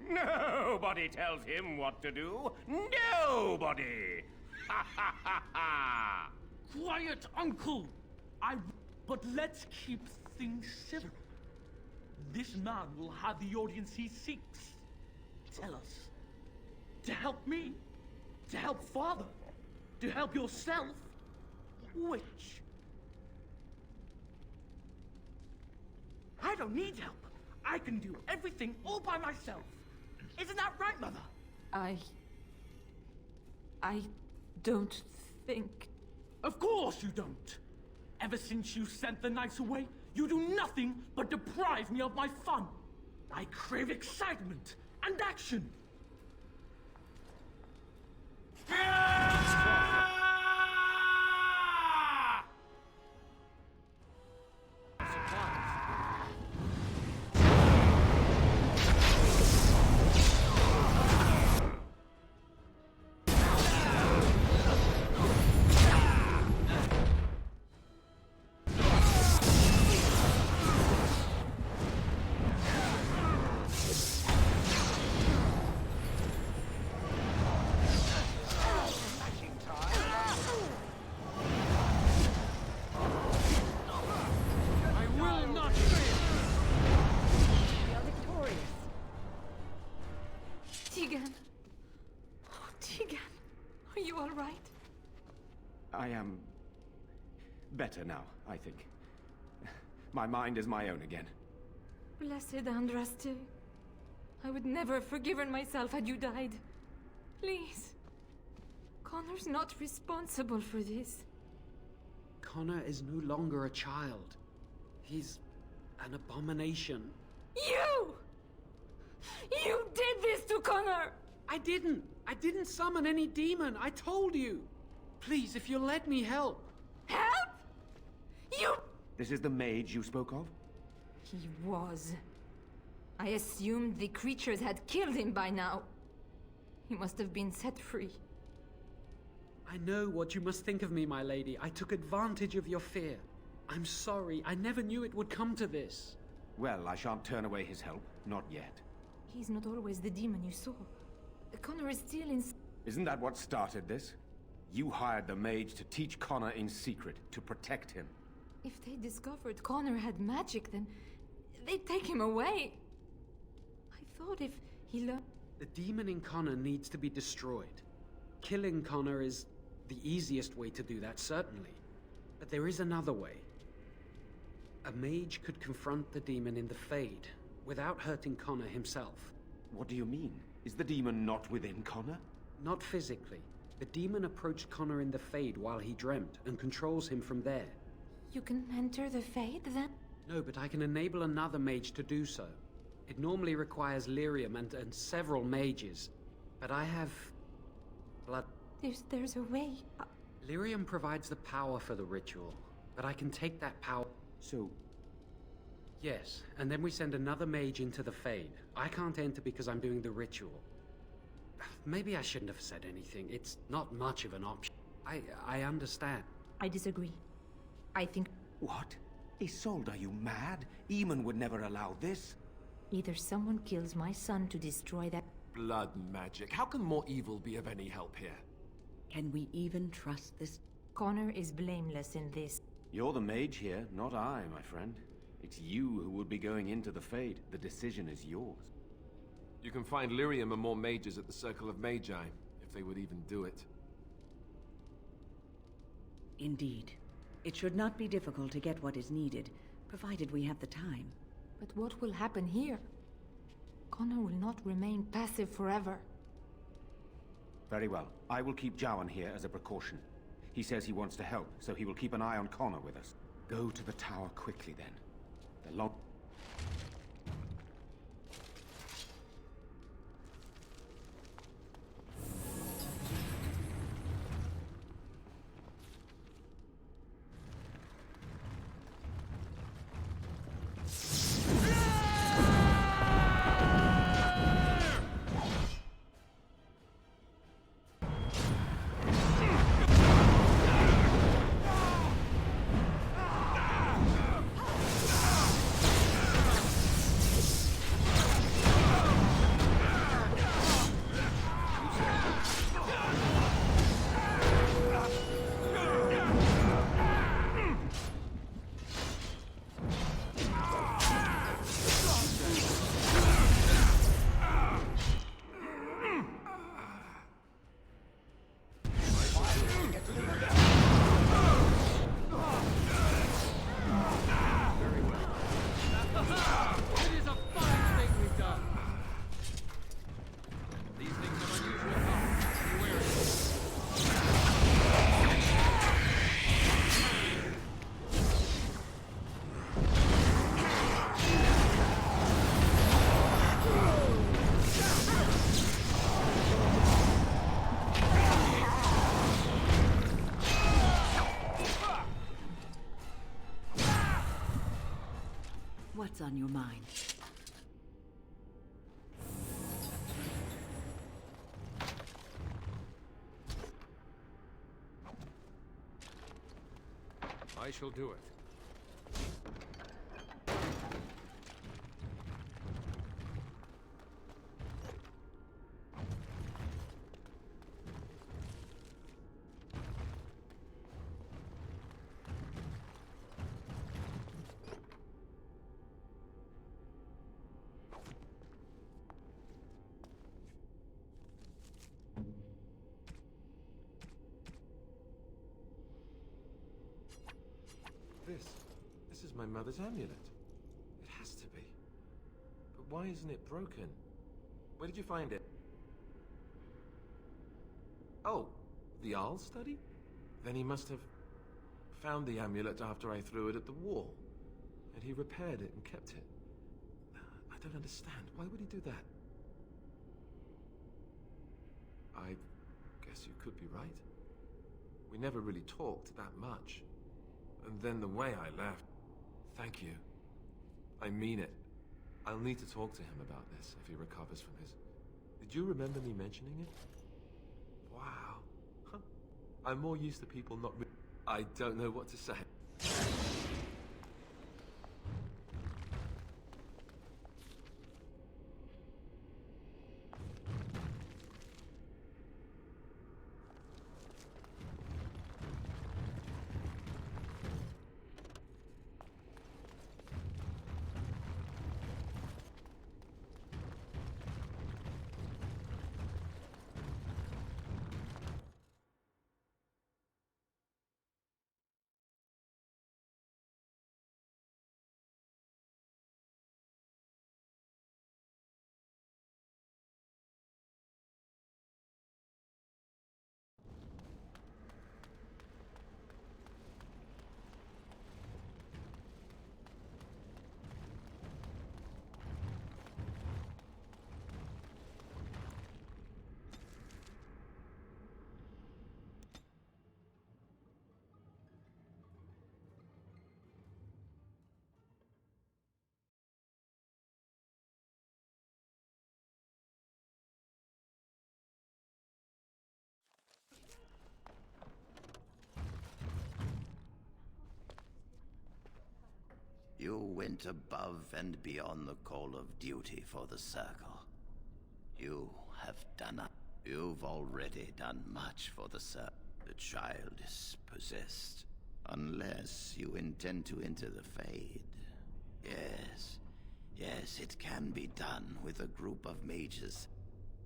Nobody tells him what to do. Nobody! Ha ha ha ha! Quiet, Uncle! But let's keep things civil. This man will have the audience he seeks. Tell us. To help me? To help Father? To help yourself? Which? I don't need help. I can do everything all by myself. Isn't that right, Mother? I don't think... Of course you don't! Ever since you sent the knights away, you do nothing but deprive me of my fun. I crave excitement and action. I am better now, I think. My mind is my own again. Blessed Andraste. I would never have forgiven myself had you died. Please. Connor's not responsible for this. Connor is no longer a child. He's an abomination. You! You did this to Connor! I didn't summon any demon. I told you. Please, if you'll let me help. Help? You... This is the mage you spoke of? He was. I assumed the creatures had killed him by now. He must have been set free. I know what you must think of me, my lady. I took advantage of your fear. I'm sorry. I never knew it would come to this. Well, I shan't turn away his help. Not yet. He's not always the demon you saw. Connor is still in... Isn't that what started this? You hired the mage to teach Connor in secret, to protect him. If they discovered Connor had magic, then they'd take him away. I thought if he learned... The demon in Connor needs to be destroyed. Killing Connor is the easiest way to do that, certainly. But there is another way. A mage could confront the demon in the Fade, without hurting Connor himself. What do you mean? Is the demon not within Connor? Not physically. The demon approached Connor in the Fade while he dreamt, and controls him from there. You can enter the Fade, then? No, but I can enable another mage to do so. It normally requires lyrium and several mages. But I have... blood. There's a way. Lyrium provides the power for the ritual, but I can take that power... So... Yes, and then we send another mage into the Fade. I can't enter because I'm doing the ritual. Maybe I shouldn't have said anything. It's not much of an option. I understand. I disagree. I think What? Isolde, are you mad? Eamon would never allow this. either someone kills my son to destroy that... Blood magic. How can more evil be of any help here? Can we even trust this? Connor is blameless in this. You're the mage here, not I, my friend. It's you who would be going into the Fade. The decision is yours. You can find Lyrium and more mages at the Circle of Magi, if they would even do it. Indeed. It should not be difficult to get what is needed, provided we have the time. But what will happen here? Connor will not remain passive forever. Very well. I will keep Jowan here as a precaution. He says he wants to help, so he will keep an eye on Connor with us. Go to the tower quickly, then. The long... What's on your mind? I shall do it. This is my mother's amulet. It has to be. But why isn't it broken? Where did you find it? Oh, the Arl study? Then he must have found the amulet after I threw it at the wall. And he repaired it and kept it. I don't understand. Why would he do that? I guess you could be right. We never really talked that much. And then the way I left... Thank you. I mean it. I'll need to talk to him about this if he recovers from his... Did you remember me mentioning it? Wow. Huh. I'm more used to people not... I don't know what to say. went above and beyond the call of duty for the Circle. You have done it. You've already done much for the Circle. The child is possessed. Unless you intend to enter the Fade. Yes, it can be done with a group of mages.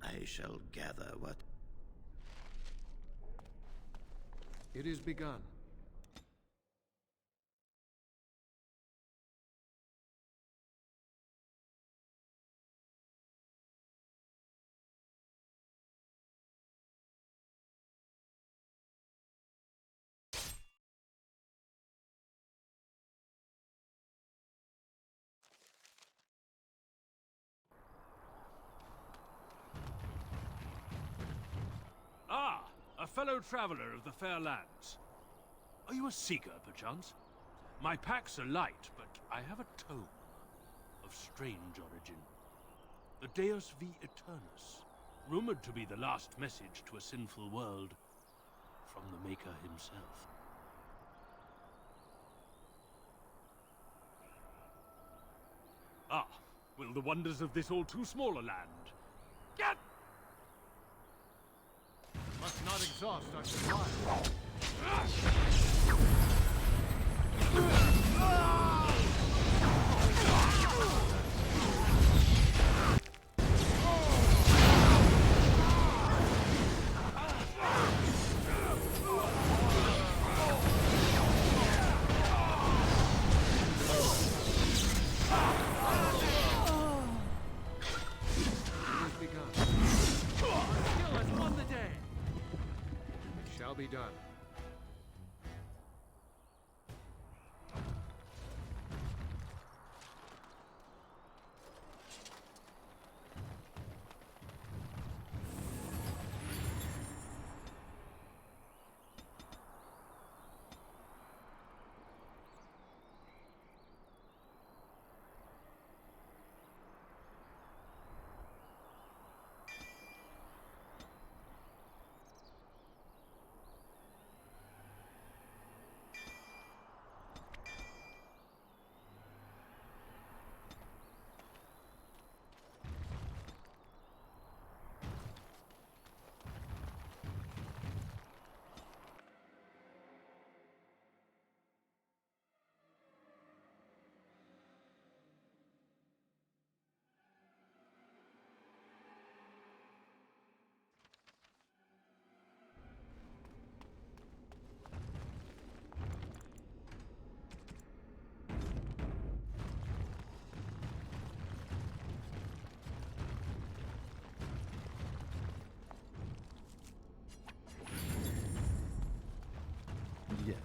I shall gather what... It is begun. Ah, a fellow traveler of the fair lands. Are you a seeker, perchance? My packs are light, but I have a tome of strange origin. The Deus V Eternus, rumored to be the last message to a sinful world from the Maker himself. Ah, will the wonders of this all too small a land get... Must not exhaust our supply. Shall be done. Yes.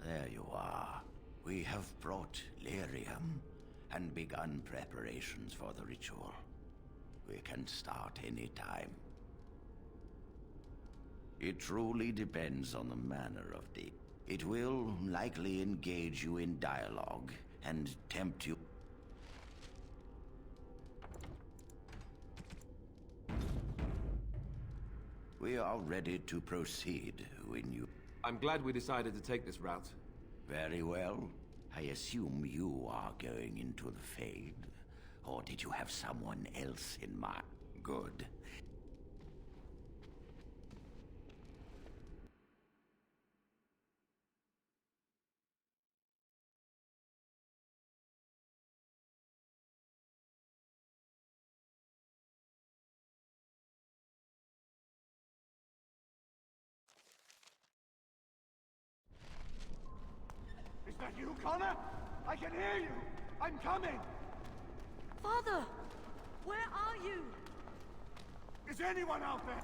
There you are. We have brought lyrium and begun preparations for the ritual. We can start any time. It truly depends on the manner of the... It will likely engage you in dialogue and tempt you... We are ready to proceed when you... I'm glad we decided to take this route. Very well. I assume you are going into the Fade. Or did you have someone else in mind? Good. Is that you, Connor? I can hear you! I'm coming! Father! Where are you? Is anyone out there?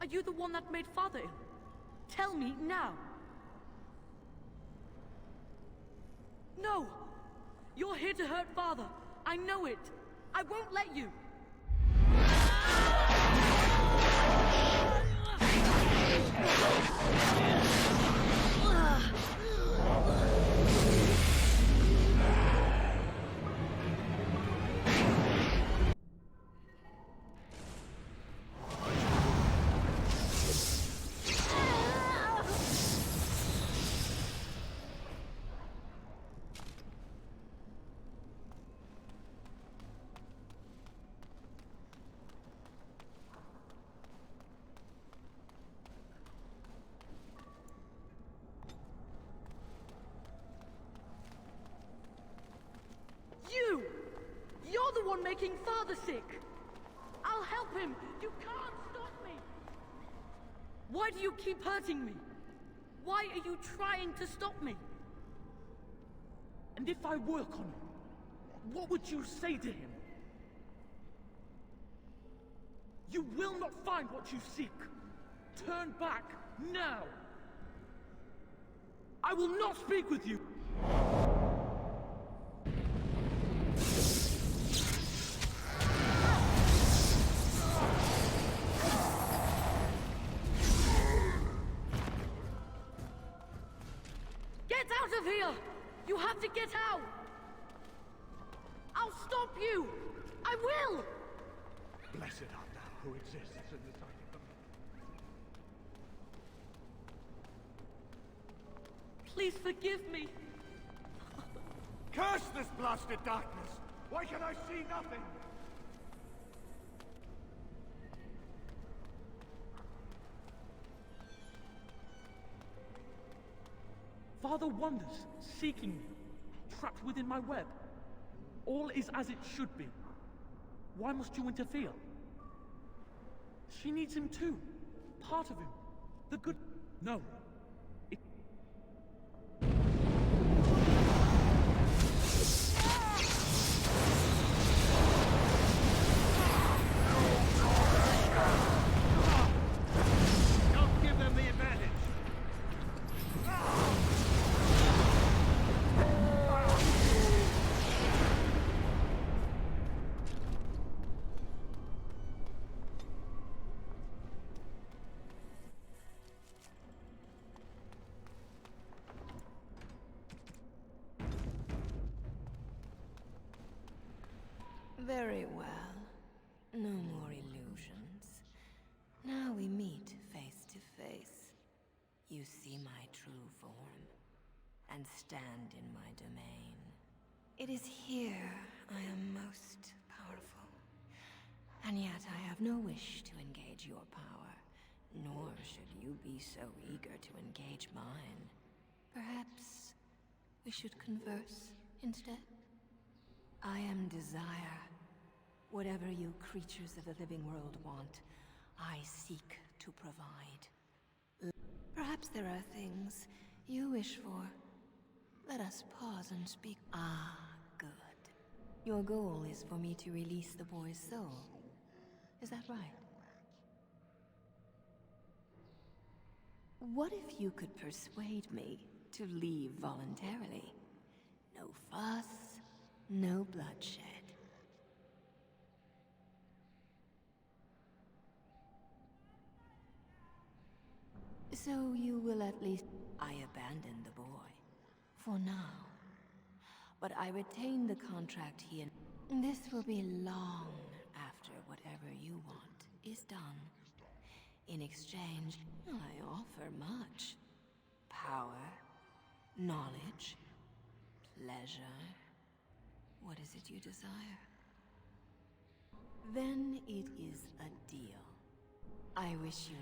Are you the one that made Father ill? Tell me now. No! You're here to hurt Father. I know it. I won't let you. You! You're the one making Father sick! I'll help him! You can't stop me! Why do you keep hurting me? Why are you trying to stop me? And if I work on him, what would you say to him? You will not find what you seek! Turn back, now! I will not speak with you! Get out of here! You have to get out! I'll stop you! I will! Blessed art thou who exists in the sight of them. Please forgive me. Curse this blasted darkness! Why can I see nothing? Father wanders, seeking me, trapped within my web. All is as it should be. Why must you interfere? She needs him too. Part of him. The good... No. It... Don't give them the advantage! Very well. No more illusions. Now we meet face to face. You see my true form, and stand in my domain. It is here I am most powerful. And yet I have no wish to engage your power, nor should you be so eager to engage mine. Perhaps we should converse instead? I am desire. Whatever you creatures of the living world want, I seek to provide. Perhaps there are things you wish for. Let us pause and speak. Ah, good. Your goal is for me to release the boy's soul. Is that right? What if you could persuade me to leave voluntarily? No fuss, no bloodshed. So you will at least... I abandon the boy. For now. But I retain the contract he and... This will be long after whatever you want is done. In exchange, I offer much. Power, knowledge, pleasure. What is it you desire? Then it is a deal. I wish you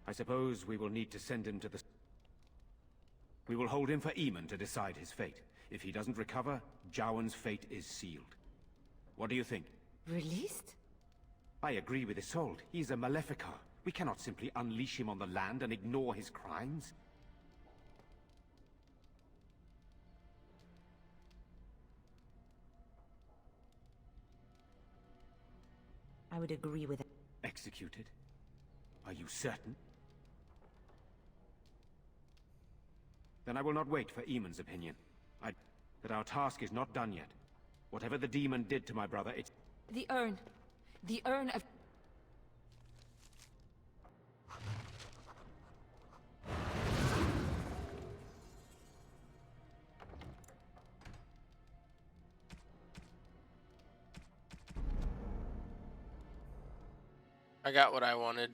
I suppose we will need to send him to the... We will hold him for Eamon to decide his fate. If he doesn't recover, Jowan's fate is sealed. What do you think? Released? I agree with Isolde. He's a Maleficar. We cannot simply unleash him on the land and ignore his crimes. I would agree with it. Executed? Are you certain? Then I will not wait for Eamon's opinion. But our task is not done yet. Whatever the demon did to my brother, it's... The urn. The urn of... I got what I wanted.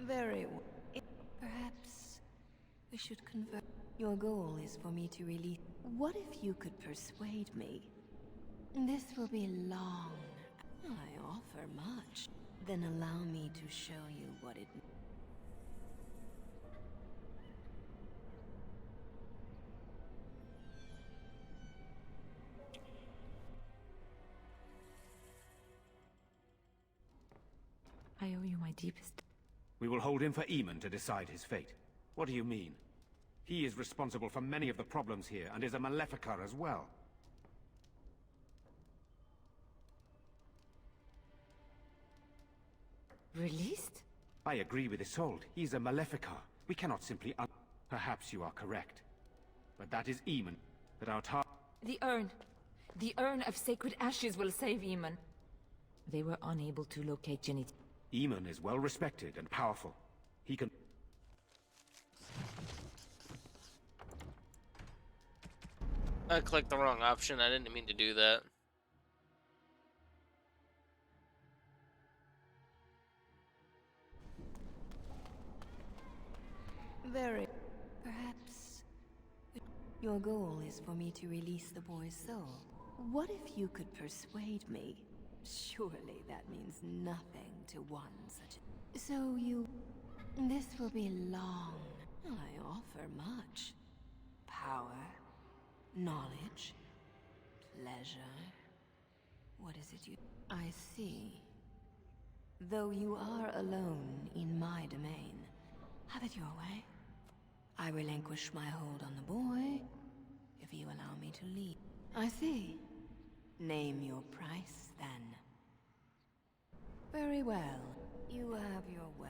Very well. Perhaps we should convert. Your goal is for me to release. What if you could persuade me? This will be long. I offer much. Then allow me to show you what it... I owe you my deepest... We will hold him for Eamon to decide his fate. What do you mean? He is responsible for many of the problems here, and is a Maleficar as well. Released? I agree with Isolde. He's a Maleficar. We cannot simply Perhaps you are correct. But that is Eamon. That our task... The urn. The urn of sacred ashes will save Eamon. They were unable to locate Jenny. Eamon is well respected and powerful. He can... I clicked the wrong option. I didn't mean to do that. Very... Perhaps... Your goal is for me to release the boy's soul. What if you could persuade me? Surely that means nothing to one such a... So you... This will be long. I offer much. Power, knowledge, pleasure. What is it you... I see. Though you are alone in my domain, have it your way. I relinquish my hold on the boy, if you allow me to lead. I see. Name your price, then. Very well. You have your way.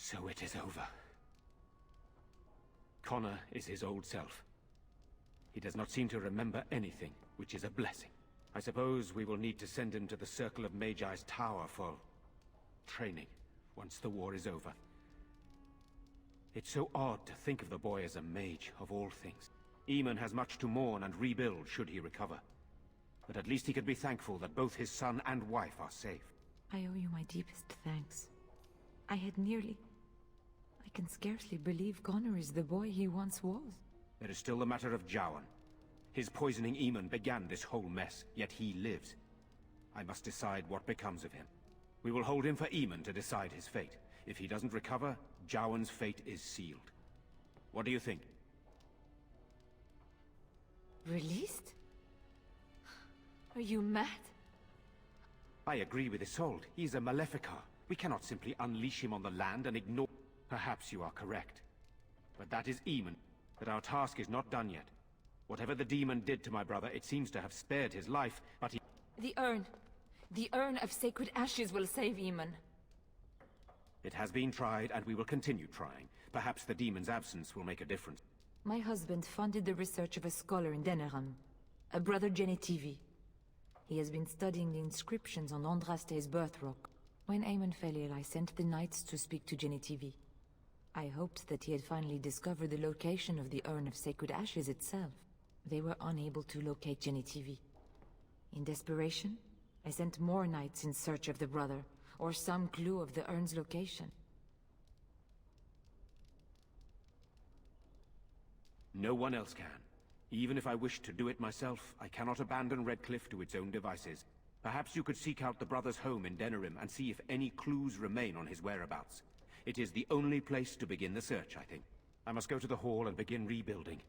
So it is over. Connor is his old self. He does not seem to remember anything, which is a blessing. I suppose we will need to send him to the Circle of Magi's tower for... training, once the war is over. It's so odd to think of the boy as a mage, of all things. Eamon has much to mourn and rebuild should he recover. But at least he can be thankful that both his son and wife are safe. I owe you my deepest thanks. I had nearly... I can scarcely believe Connor is the boy he once was. There is still the matter of Jowan. His poisoning Eamon began this whole mess, yet he lives. I must decide what becomes of him. We will hold him for Eamon to decide his fate. If he doesn't recover, Jowan's fate is sealed. What do you think? Released? Are you mad? I agree with Isolde. He's a Maleficar. We cannot simply unleash him on the land and ignore... Perhaps you are correct. But that is Eamon. But our task is not done yet. Whatever the demon did to my brother, it seems to have spared his life, but he... The urn. The urn of sacred ashes will save Eamon. It has been tried, and we will continue trying. Perhaps the demon's absence will make a difference. My husband funded the research of a scholar in Denerim, a brother Genetivi. He has been studying the inscriptions on Andraste's birth rock. When Eamon fell ill, I sent the knights to speak to Genetivi. I hoped that he had finally discovered the location of the urn of sacred ashes itself. They were unable to locate Genetivi. In desperation, I sent more knights in search of the brother, or some clue of the urn's location. No one else can. Even if I wished to do it myself, I cannot abandon Redcliffe to its own devices. Perhaps you could seek out the brother's home in Denerim and see if any clues remain on his whereabouts. It is the only place to begin the search, I think. I must go to the hall and begin rebuilding.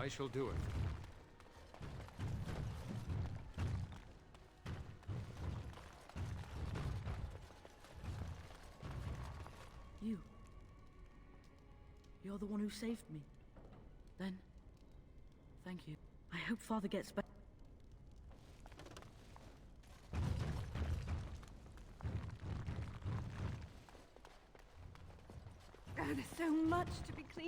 I shall do it. You. You're the one who saved me. Then, thank you. I hope Father gets back. Oh, there's so much to be clean.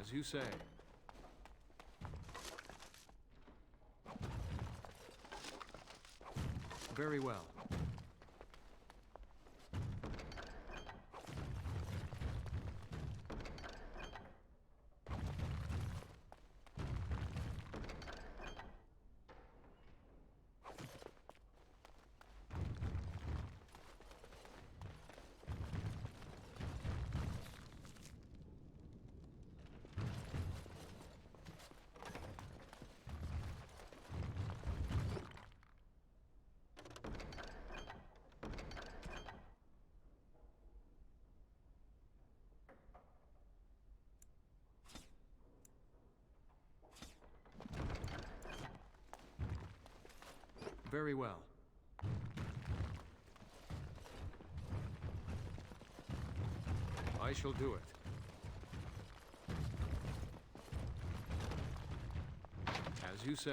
As you say. Very well. Very well. I shall do it. As you say.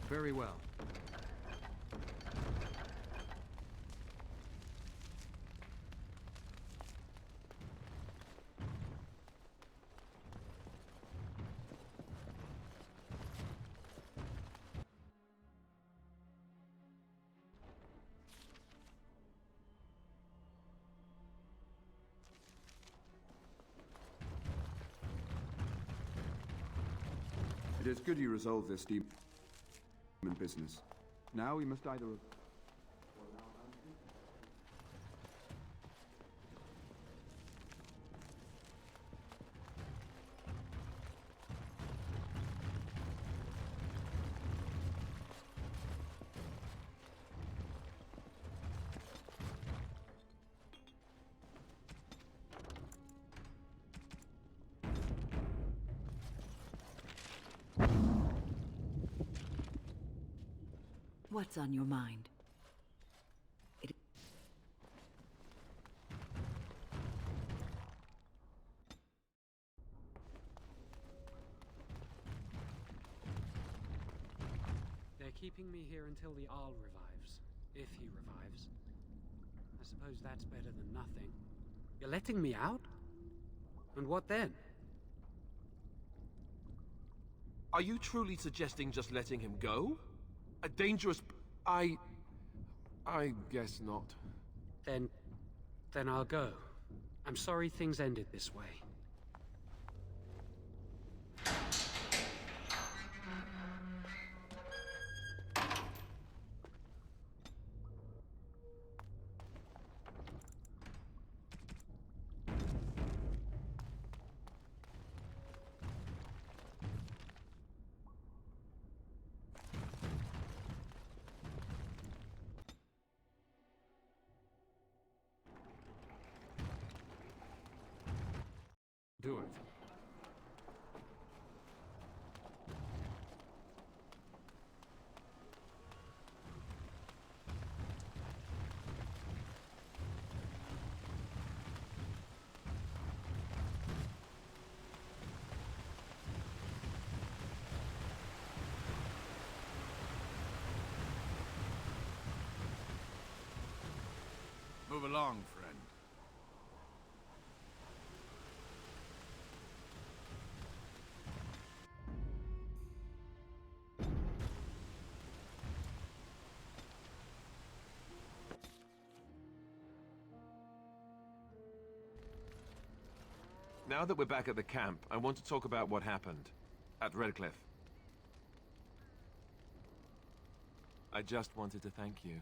Very well. It is good you resolve this demon business. Now we must either... What's on your mind? They're keeping me here until the Arl revives. If he revives. I suppose that's better than nothing. You're letting me out? And what then? Are you truly suggesting just letting him go? A dangerous... I guess not. Then I'll go. I'm sorry things ended this way. Do it. Move along, friend. Now that we're back at the camp, I want to talk about what happened at Redcliffe. I just wanted to thank you.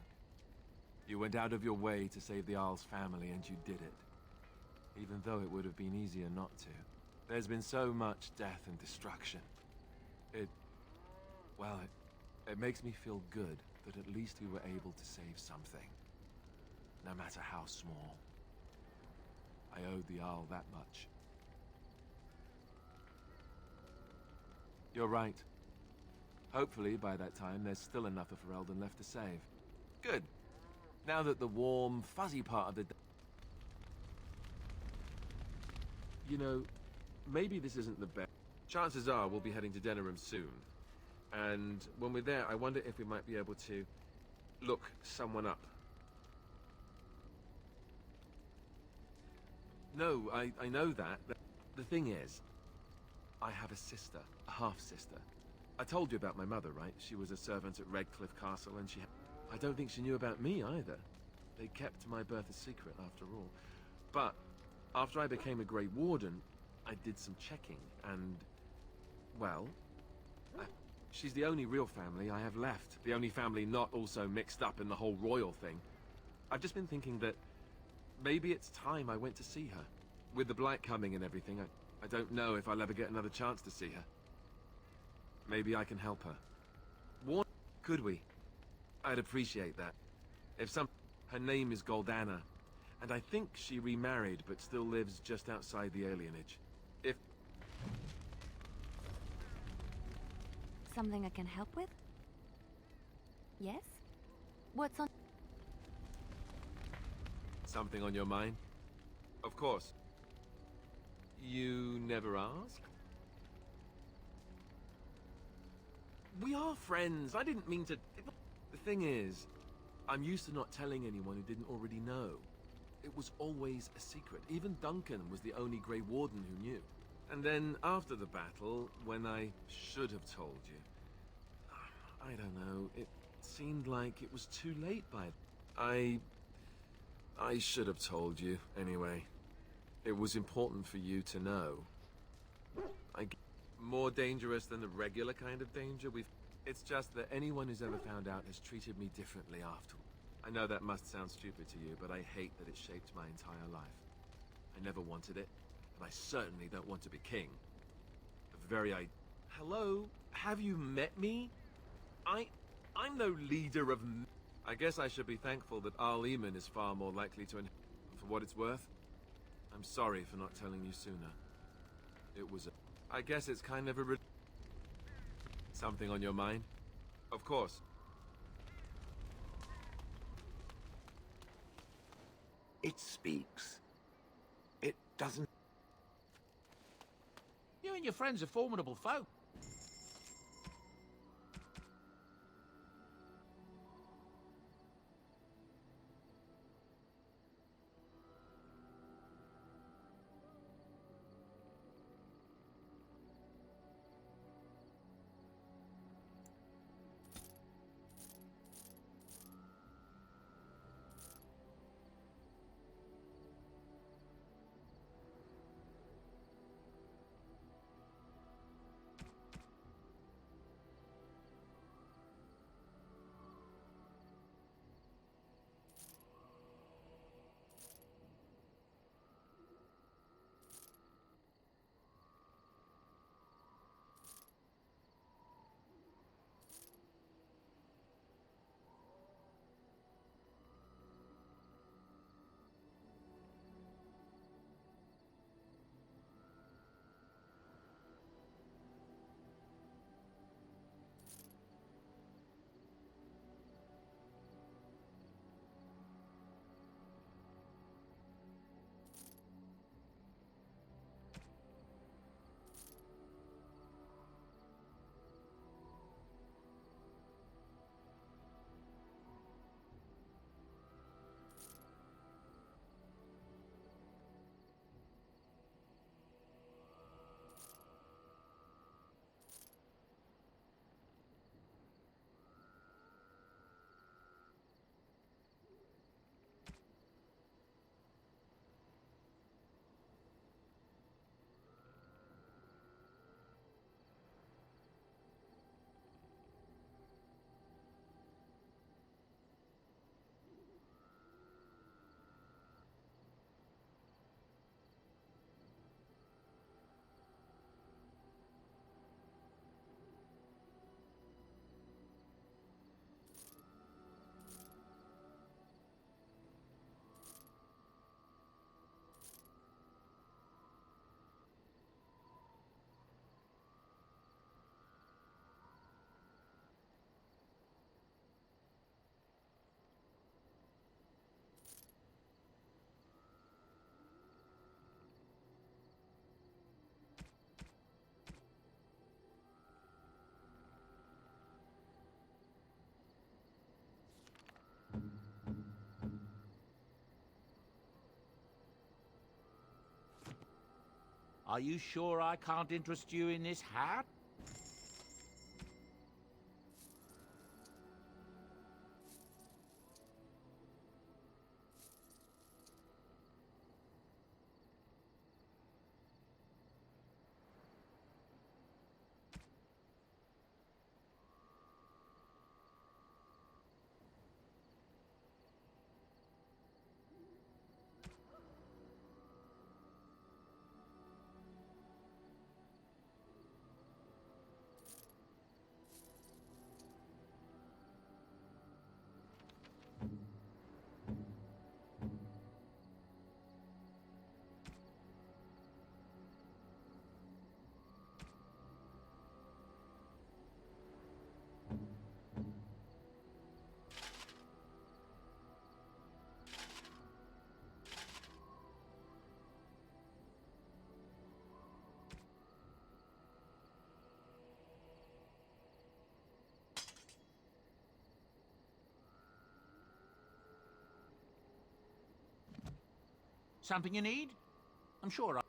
You went out of your way to save the Arl's family, and you did it. even though it would have been easier not to. There's been so much death and destruction. Well, it makes me feel good that at least we were able to save something. No matter how small. I owed the Arl that much. You're right. Hopefully, by that time, there's still enough of Ferelden left to save. Good. Now that the warm, fuzzy part of the... You know, maybe this isn't the best. Chances are we'll be heading to Denerim soon. And when we're there, I wonder if we might be able to look someone up. No, I know that. The thing is, I have a sister, a half-sister. I told you about my mother, right? She was a servant at Redcliffe Castle, and I don't think she knew about me either. They kept my birth a secret, after all. But after I became a Grey Warden, I did some checking, and... well... she's the only real family I have left. The only family not also mixed up in the whole royal thing. I've just been thinking that maybe it's time I went to see her. With the Blight coming and everything, I don't know if I'll ever get another chance to see her. Maybe I can help her. Could we? I'd appreciate that. Her name is Goldana, and I think she remarried but still lives just outside the alienage. If... Something I can help with? Yes? What's on... Something on your mind? Of course. You never asked? We are friends. I didn't mean to... The thing is, I'm used to not telling anyone who didn't already know. It was always a secret. Even Duncan was the only Grey Warden who knew. And then, after the battle, when I should have told you... I don't know, it seemed like it was too late by... I should have told you, anyway. It was important for you to know. More dangerous than the regular kind of danger It's just that anyone who's ever found out has treated me differently after. I know that must sound stupid to you, but I hate that it shaped my entire life. I never wanted it, and I certainly don't want to be king. The very Hello? Have you met me? I'm no leader of... I guess I should be thankful that Arl Eamon is far more likely to... For what it's worth, I'm sorry for not telling you sooner. It was I guess it's kind of a... Something on your mind? Of course. It speaks. It doesn't... You and your friends are formidable folk. Are you sure I can't interest you in this hat? Something you need? I'm sure.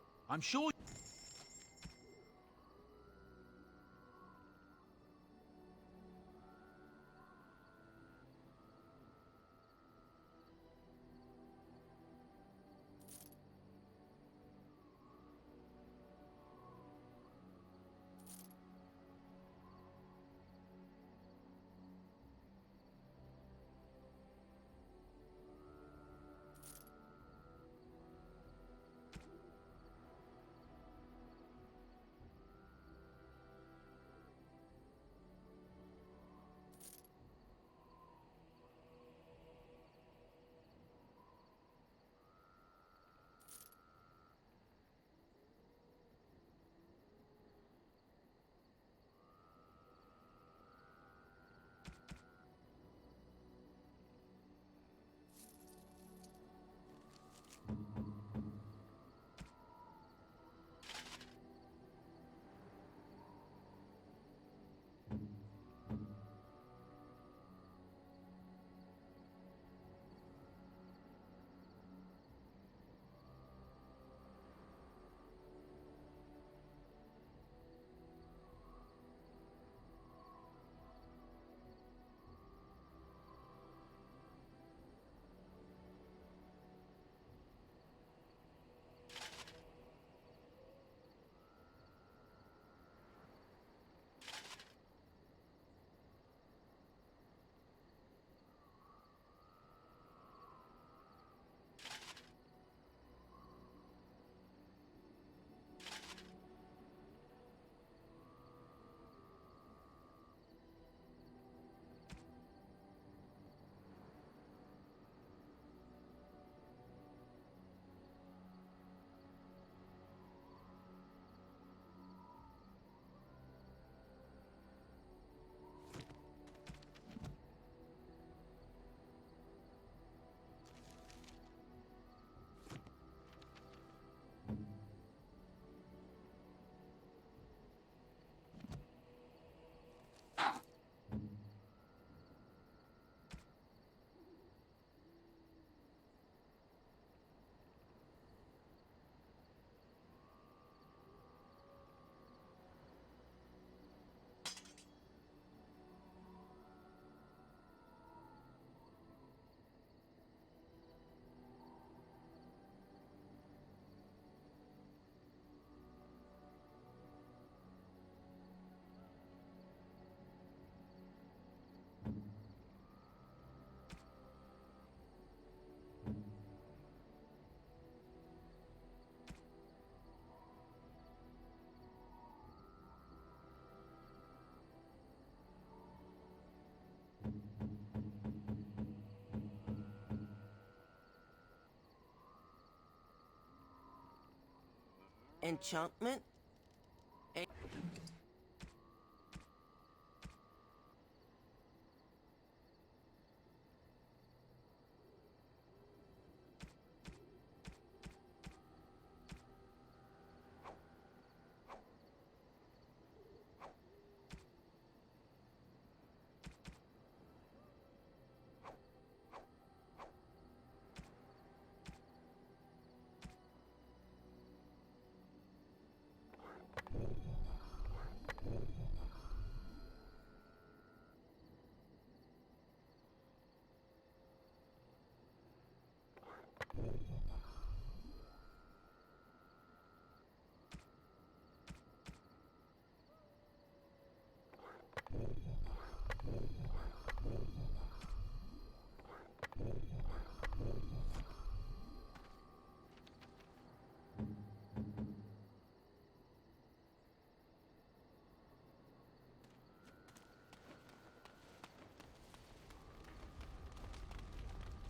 Enchantment?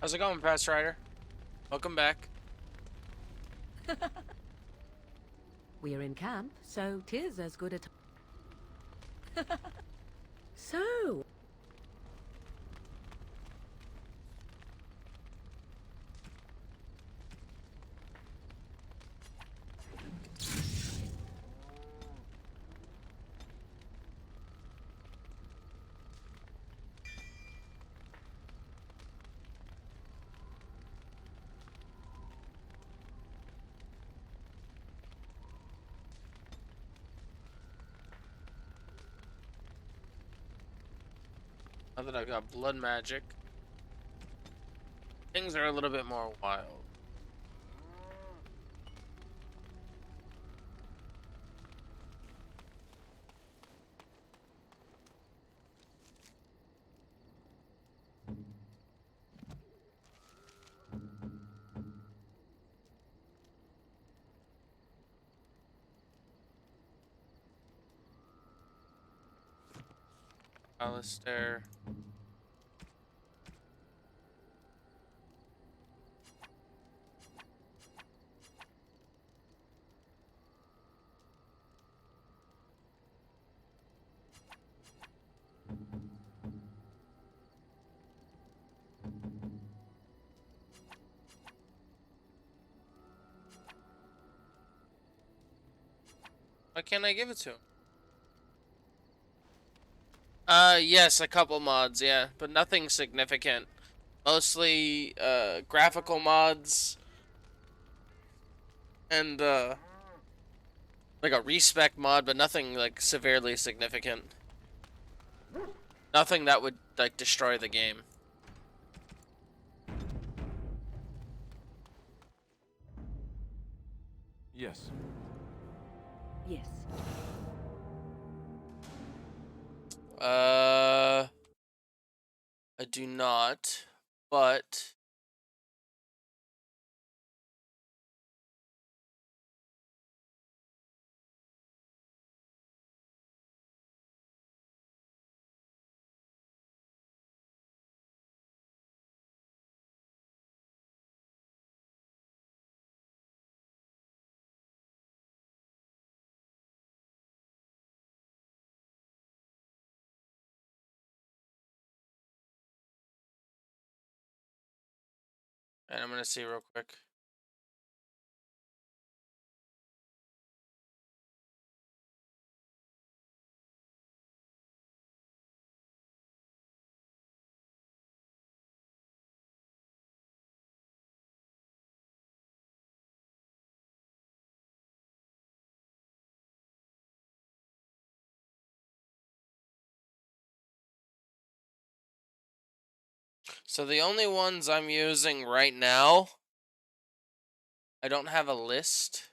How's it going, Pass Rider? Welcome back. We're in camp, so 'tis as good a time. So, Now that I've got blood magic, things are a little bit more wild. Alistair. Why can't I give it to him? Yes, a couple mods, yeah, but nothing significant. Mostly, graphical mods and, like a respec mod, but nothing, like, severely significant. Nothing that would, like, destroy the game. Yes. yes. I do not, but and I'm gonna see real quick. So the only ones I'm using right now, I don't have a list.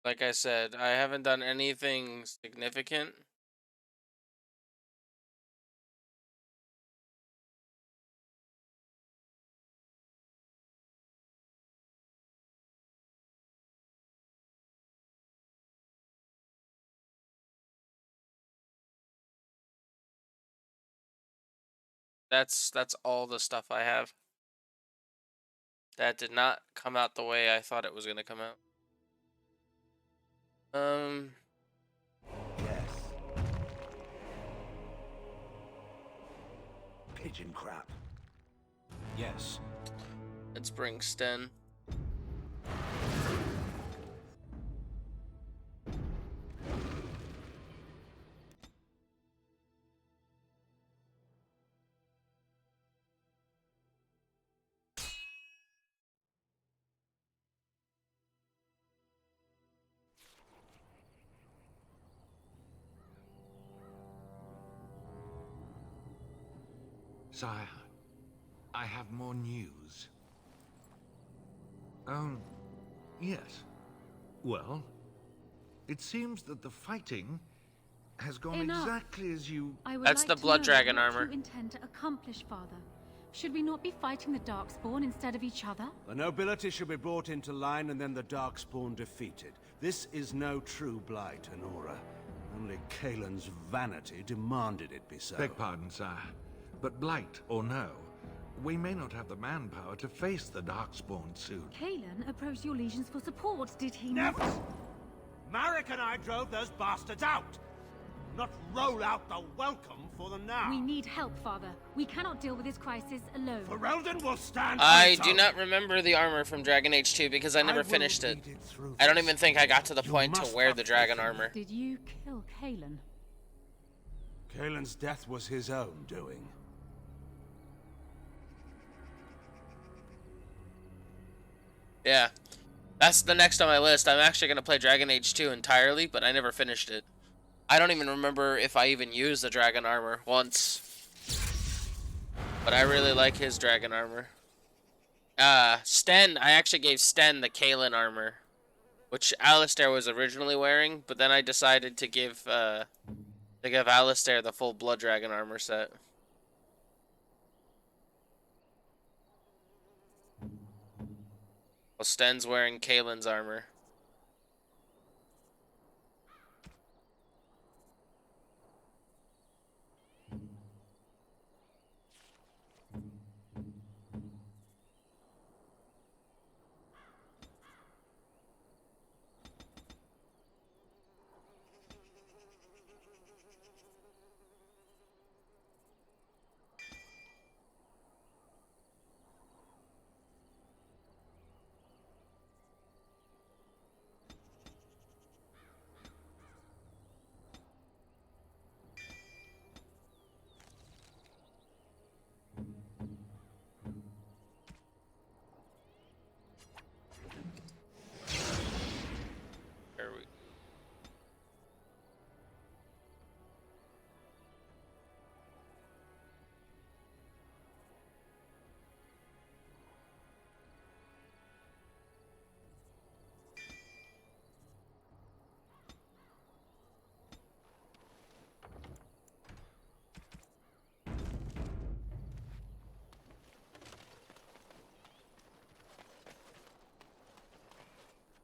Like I said, I haven't done anything significant. That's all the stuff I have. That did not come out the way I thought it was gonna come out. Yes. Pigeon crap. Yes. Let's bring Sten. Sire, I have more news. Yes. Well, it seems that the fighting has gone Enough. exactly as you... I would That's like the to blood know dragon what armor. you intend to accomplish, Father. Should we not be fighting the Darkspawn instead of each other? The nobility should be brought into line and then the Darkspawn defeated. This is no true blight, Honora. Only Kaelin's vanity demanded it be so. Beg pardon, sire. But blight or no, we may not have the manpower to face the Darkspawn soon. Kaelin approached your legions for support, did he Never! not? Marek and I drove those bastards out! Not roll out the welcome for them now! We need help, Father. We cannot deal with this crisis alone. Ferelden will stand I on do its not remember the armor from Dragon Age 2 because I never finished it. I don't even think I got to the point to wear the dragon armor. Did you kill Kaelin? Kaelin's death was his own doing. Yeah. That's the next on my list. I'm actually going to play Dragon Age 2 entirely, but I never finished it. I don't even remember if I even used the dragon armor once. But I really like his dragon armor. Sten, I actually gave Sten the Kaelin armor, which Alistair was originally wearing, but then I decided to give Alistair the full blood dragon armor set. Well, Sten's wearing Kaelin's armor.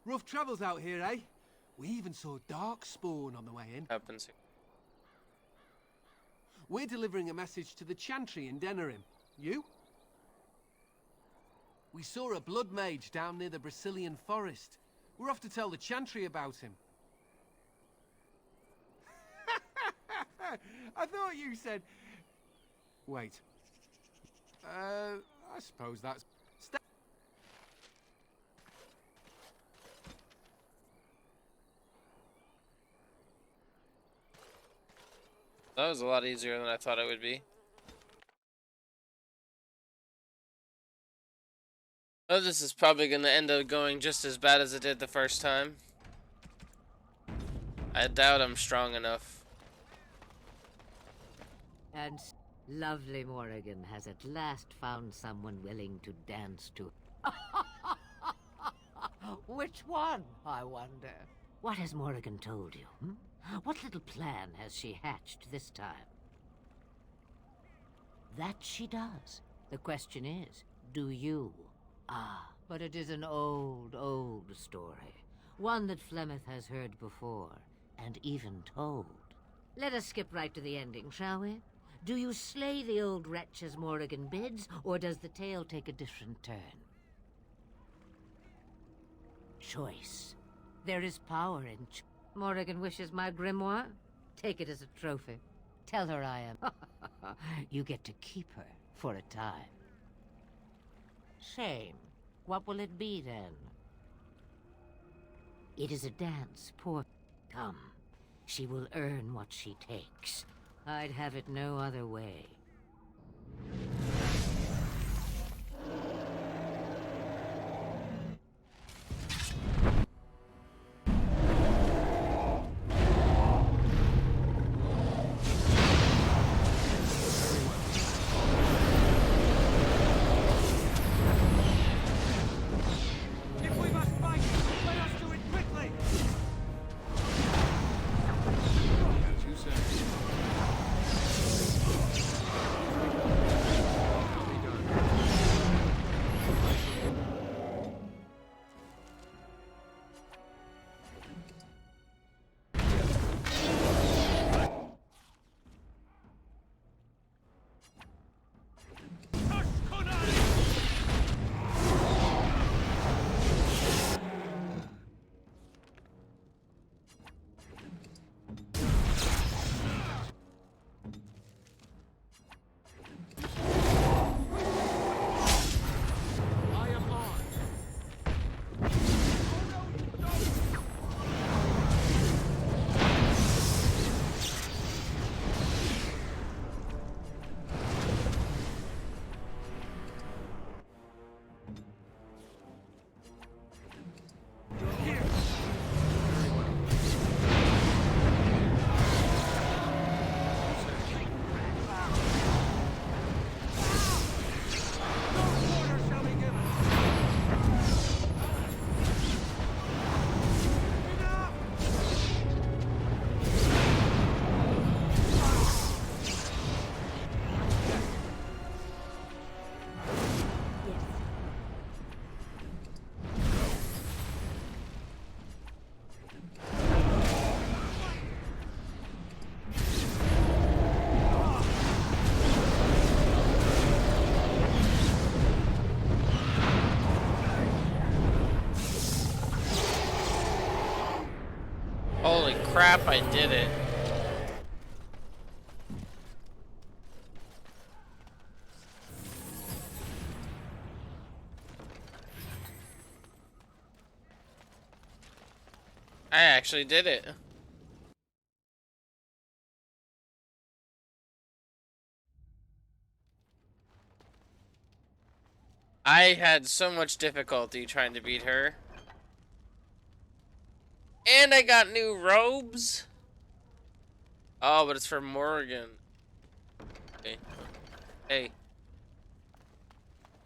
Rough travels out here, eh? We even saw Darkspawn on the way in. Happens. We're delivering a message to the Chantry in Denerim. You? We saw a blood mage down near the Brazilian forest. We're off to tell the Chantry about him. I thought you said... Wait. I suppose that's... That was a lot easier than I thought it would be. Oh, this is probably going to end up going just as bad as it did the first time. I doubt I'm strong enough. And lovely Morrigan has at last found someone willing to dance to. Which one, I wonder? What has Morrigan told you? Hmm? What little plan has she hatched this time? That she does. The question is, do you? Ah, but it is an old, old story. One that Flemeth has heard before, and even told. Let us skip right to the ending, shall we? Do you slay the old wretch as Morrigan bids, or does the tale take a different turn? Choice. There is power in choice. Morrigan wishes my grimoire? Take it as a trophy. Tell her I am. You get to keep her for a time. Shame. What will it be then? It is a dance, poor... Come. She will earn what she takes. I'd have it no other way. Holy crap, I did it. I actually did it. I had so much difficulty trying to beat her. And I got new robes. Oh, but it's for Morgan. Hey. Hey.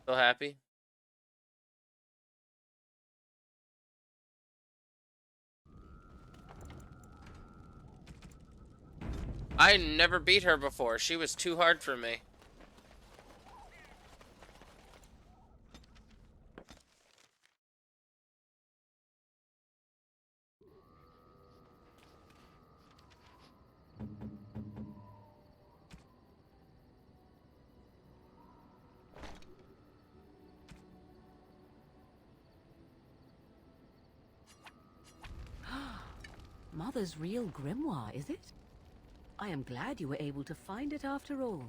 Still happy? I never beat her before. She was too hard for me. Mother's real grimoire, is it? I am glad you were able to find it after all.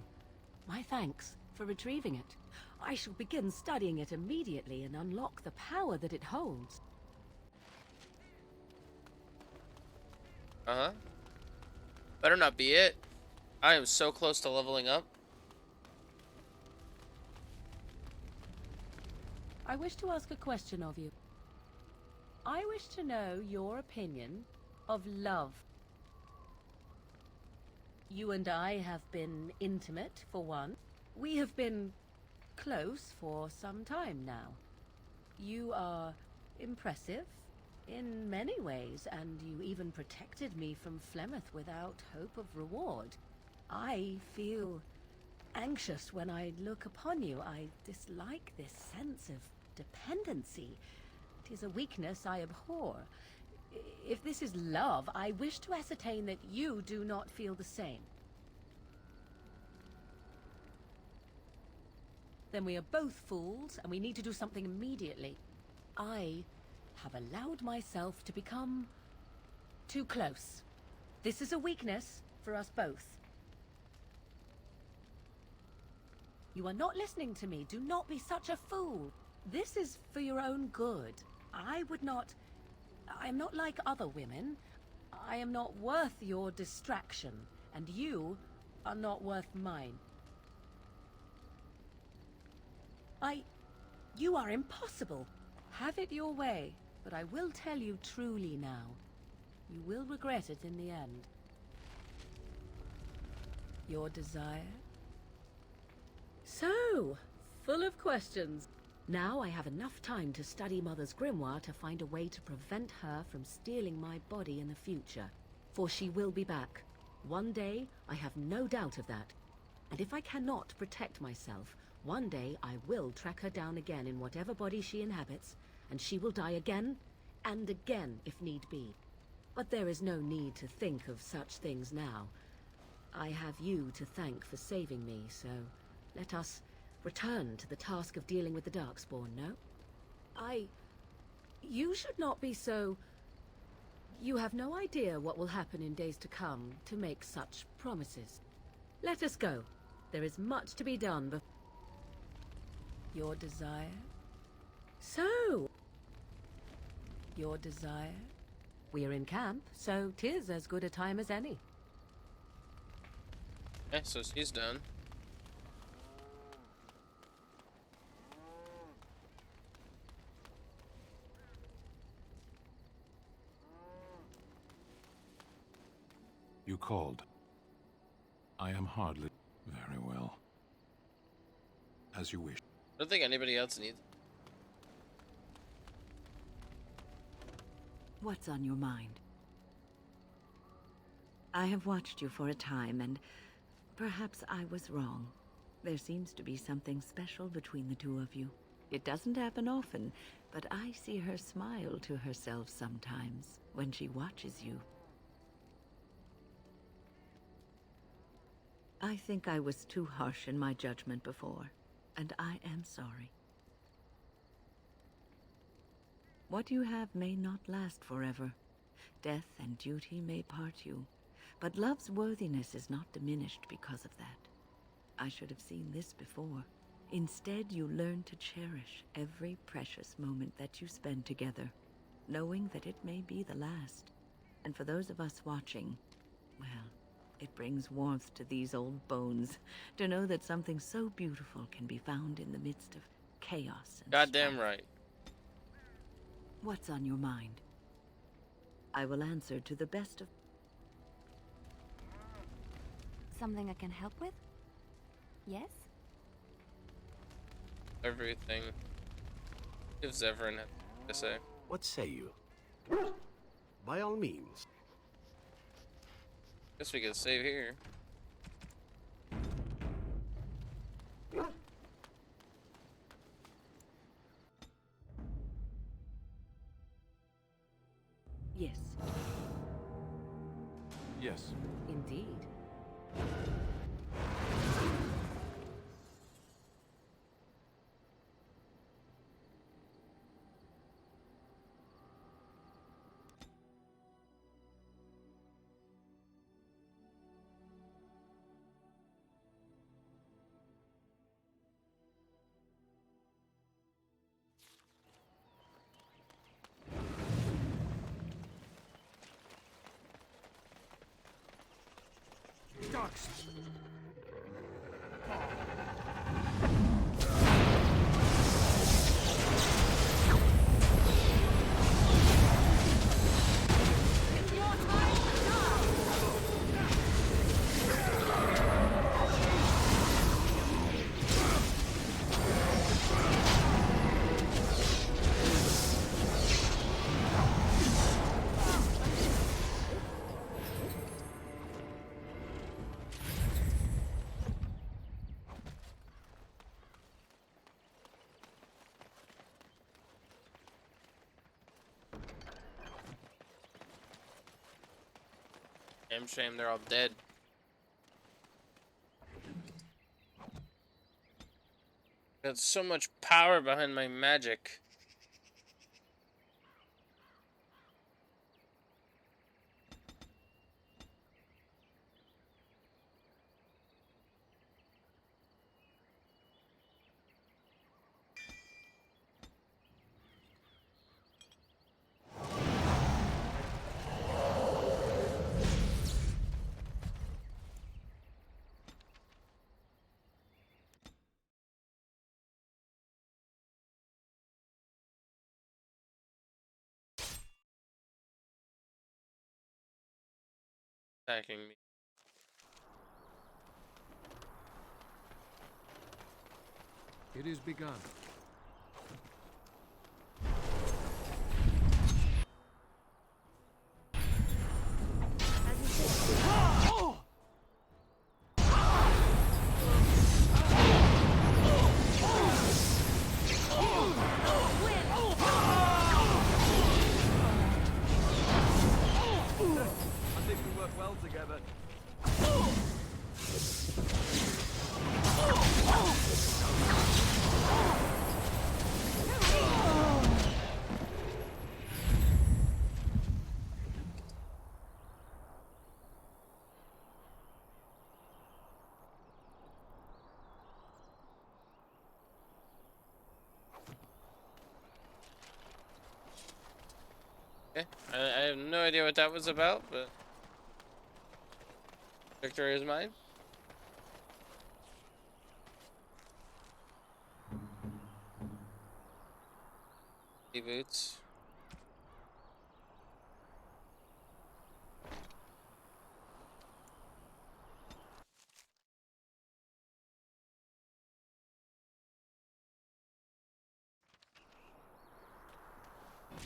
My thanks for retrieving it. I shall begin studying it immediately and unlock the power that it holds. Uh-huh. Better not be it. I am so close to leveling up. I wish to ask a question of you. I wish to know your opinion of love. You and I have been intimate, for one. We have been close for some time now. You are impressive in many ways, and you even protected me from Flemeth without hope of reward. I feel anxious when I look upon you. I dislike this sense of dependency. It is a weakness I abhor. If this is love, I wish to ascertain that you do not feel the same. Then we are both fools, and we need to do something immediately. I have allowed myself to become too close. This is a weakness for us both. You are not listening to me. Do not be such a fool. This is for your own good. I am not like other women. I am not worth your distraction, and you are not worth mine. You are impossible. Have it your way, but I will tell you truly now. You will regret it in the end. Your desire? So, full of questions. Now I have enough time to study Mother's grimoire to find a way to prevent her from stealing my body in the future. For she will be back. One day, I have no doubt of that. And if I cannot protect myself, one day I will track her down again in whatever body she inhabits, and she will die again and again if need be. But there is no need to think of such things now. I have you to thank for saving me, so let us return to the task of dealing with the Darkspawn, no? You should not be so... You have no idea what will happen in days to come to make such promises. Let us go. There is much to be done before... Your desire? So... Your desire? We are in camp, so 'tis as good a time as any. Okay, so she's done. You called. I am hardly very well. As you wish. I don't think anybody else needs. What's on your mind? I have watched you for a time, and perhaps I was wrong. There seems to be something special between the two of you. It doesn't happen often, but I see her smile to herself sometimes when she watches you. I think I was too harsh in my judgment before, and I am sorry. What you have may not last forever. Death and duty may part you, but love's worthiness is not diminished because of that. I should have seen this before. Instead, you learn to cherish every precious moment that you spend together, knowing that it may be the last. And for those of us watching, well, it brings warmth to these old bones to know that something so beautiful can be found in the midst of chaos and Goddamn strife. right. What's on your mind? I will answer to the best of... Something I can help with? Yes? Everything. Gives Everin to say. What say you? By all means. Guess we could save here. Yes. Yes. Indeed. Darkspawn. Damn shame they're all dead. Got so much power behind my magic. Attacking me. It is begun. I think we work well together. Okay, I have no idea what that was about, but victory is mine. Boots.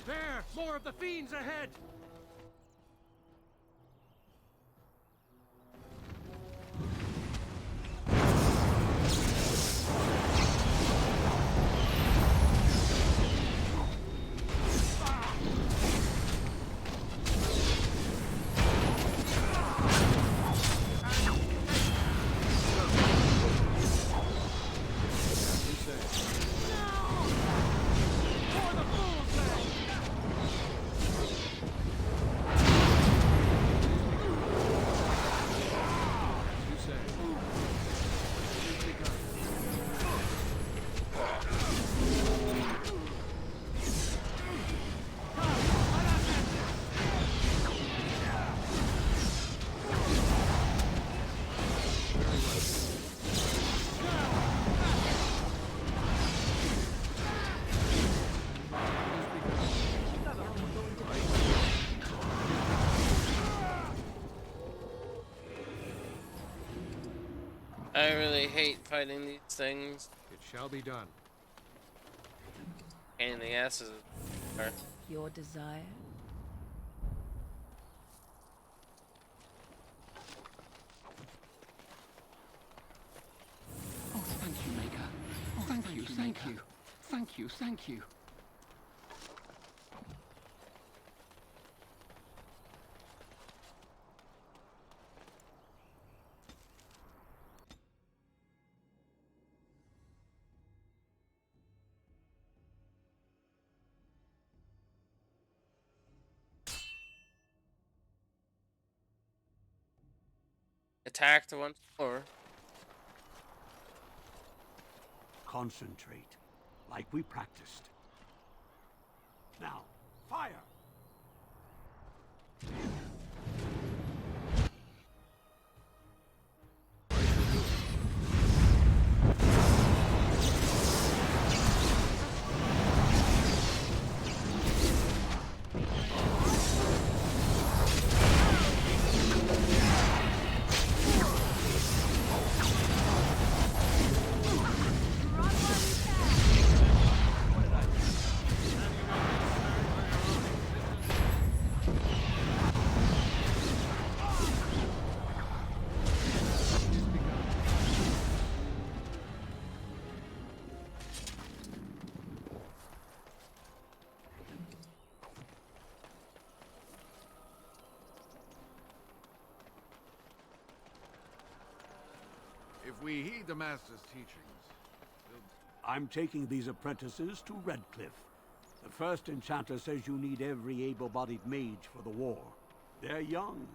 There! More of the fiends ahead! I really hate fighting these things. It shall be done. Pain in the asses. Your desire? Oh, thank you, Maker. Oh, thank you, thank you. Thank you, thank you. Attacked once more. Concentrate, like we practiced. Now, fire! If we heed the Master's teachings, I'm taking these apprentices to Redcliffe. The first enchanter says you need every able-bodied mage for the war. They're young.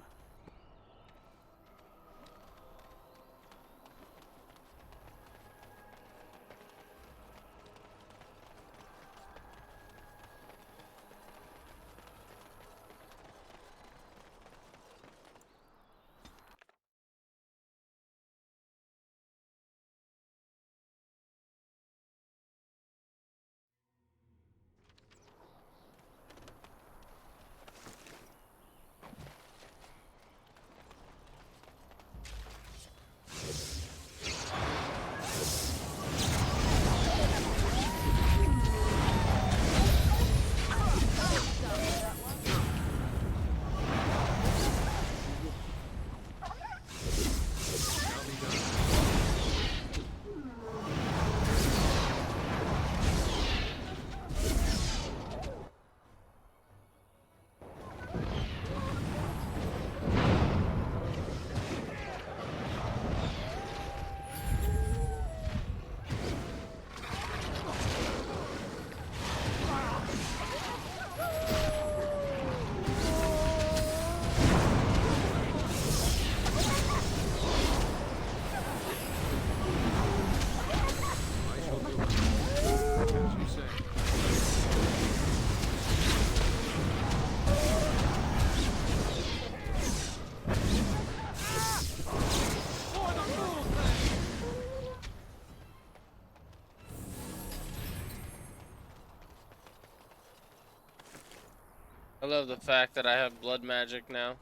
I love the fact that I have blood magic now.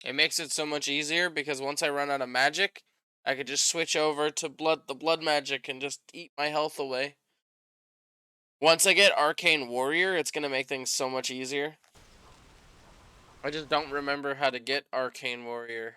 It makes it so much easier because once I run out of magic, I could just switch over to the blood magic and just eat my health away. Once I get Arcane Warrior, it's going to make things so much easier. I just don't remember how to get Arcane Warrior.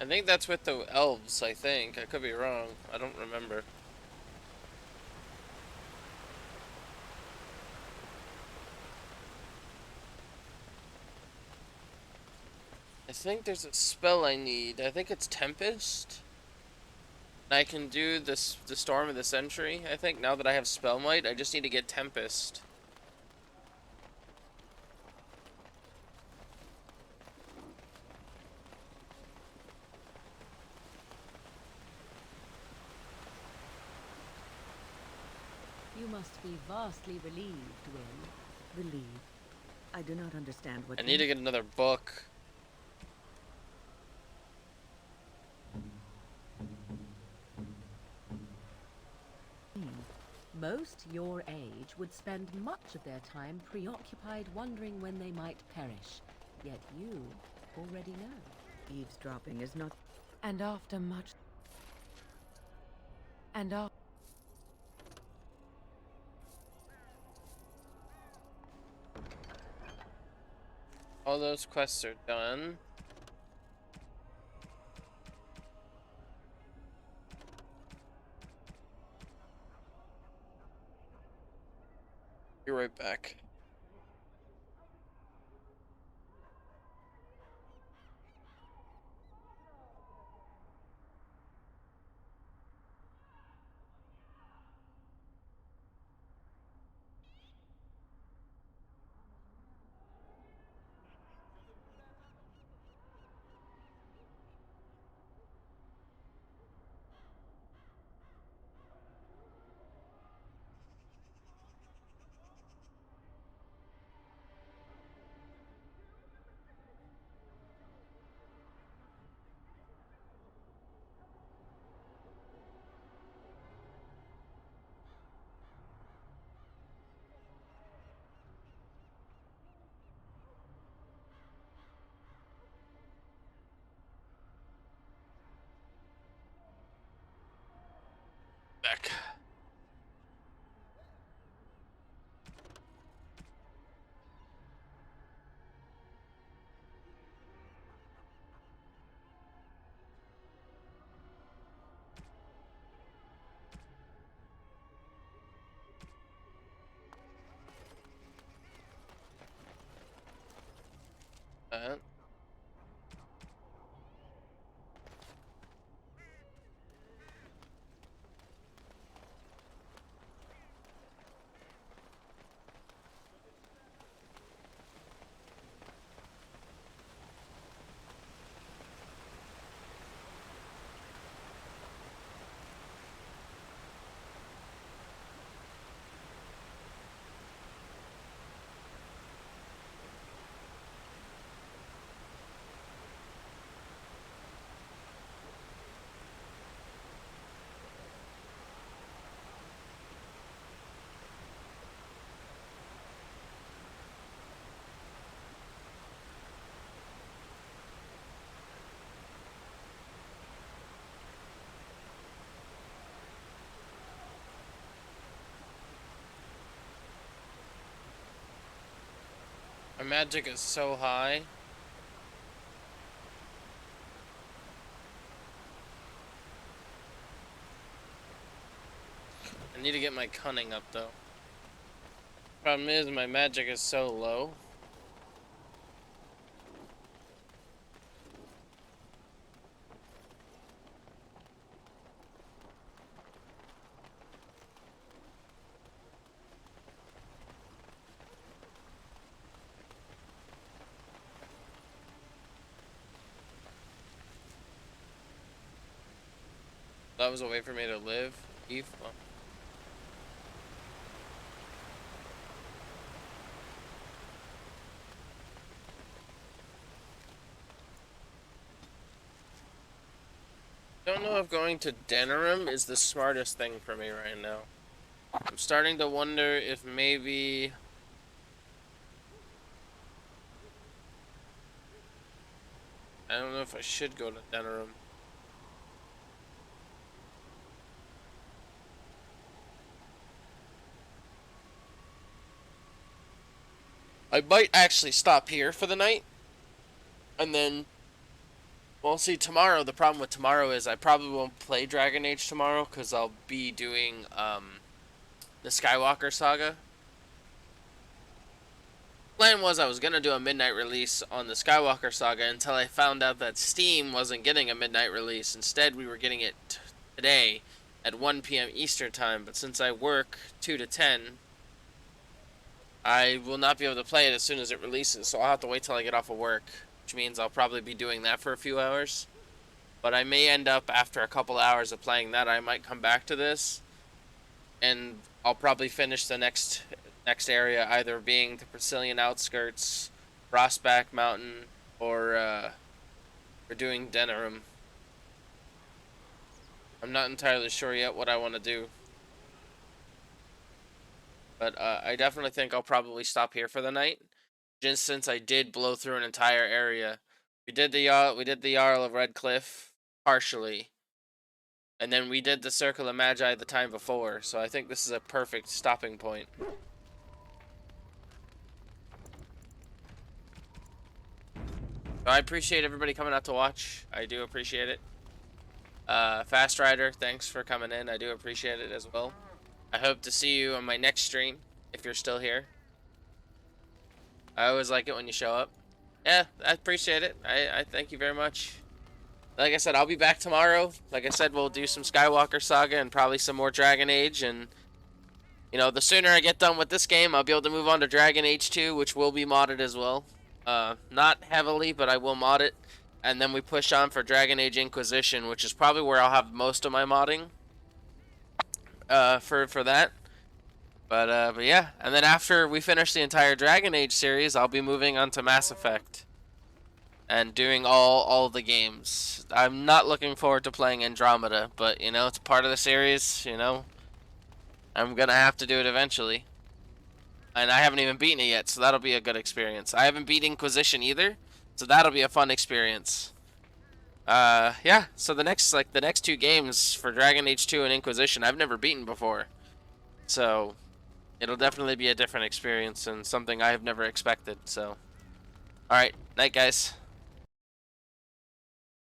I think that's with the elves, I think. I could be wrong. I don't remember. think there's a spell I need. I think it's Tempest. And I can do this, the Storm of the Century. I think now that I have Spell Might, I just need to get Tempest. You must be vastly relieved, Will. Relieved? I do not understand what I need to get another book. Most your age would spend much of their time preoccupied wondering when they might perish. Yet you already know. Eavesdropping is not... And after much... And after... All those quests are done. Be right back. Back. Uh, my magic is so high. I need to get my cunning up though. Problem is my magic is so low. That was a way for me to live. Eve. Well. Don't know if going to Denerim is the smartest thing for me right now. I'm starting to wonder if maybe... I don't know if I should go to Denerim. I might actually stop here for the night. And then... Well, see, tomorrow, the problem with tomorrow is I probably won't play Dragon Age tomorrow, because I'll be doing, the Skywalker Saga. plan was I was going to do a midnight release on the Skywalker Saga until I found out that Steam wasn't getting a midnight release. Instead, we were getting it today at 1 p.m. Eastern Time, but since I work 2 to 10, I will not be able to play it as soon as it releases, so I'll have to wait till I get off of work, which means I'll probably be doing that for a few hours. But I may end up, after a couple hours of playing that, I might come back to this, and I'll probably finish the next area, either being the Brazilian outskirts, Frostback Mountain, or doing Denerim. I'm not entirely sure yet what I want to do. But I definitely think I'll probably stop here for the night, just since I did blow through an entire area. We did the Jarl of Redcliffe partially, and then we did the Circle of Magi the time before. So I think this is a perfect stopping point. So I appreciate everybody coming out to watch. I do appreciate it. Fast Rider, thanks for coming in. I do appreciate it as well. I hope to see you on my next stream, if you're still here. I always like it when you show up. Yeah, I appreciate it. I thank you very much. Like I said, I'll be back tomorrow. Like I said, we'll do some Skywalker Saga and probably some more Dragon Age. And, you know, the sooner I get done with this game, I'll be able to move on to Dragon Age 2, which will be modded as well. Not heavily, but I will mod it. And then we push on for Dragon Age Inquisition, which is probably where I'll have most of my modding. For that, but yeah, and then after we finish the entire Dragon Age series, I'll be moving on to Mass Effect and doing all the games. I'm not looking forward to playing Andromeda, but you know, it's part of the series. You know, I'm gonna have to do it eventually, and I haven't even beaten it yet, so that'll be a good experience. I haven't beat Inquisition either, so that'll be a fun experience. Yeah, so the next 2 games for Dragon Age 2 and Inquisition I've never beaten before. So it'll definitely be a different experience and something I have never expected, so. Alright, night guys.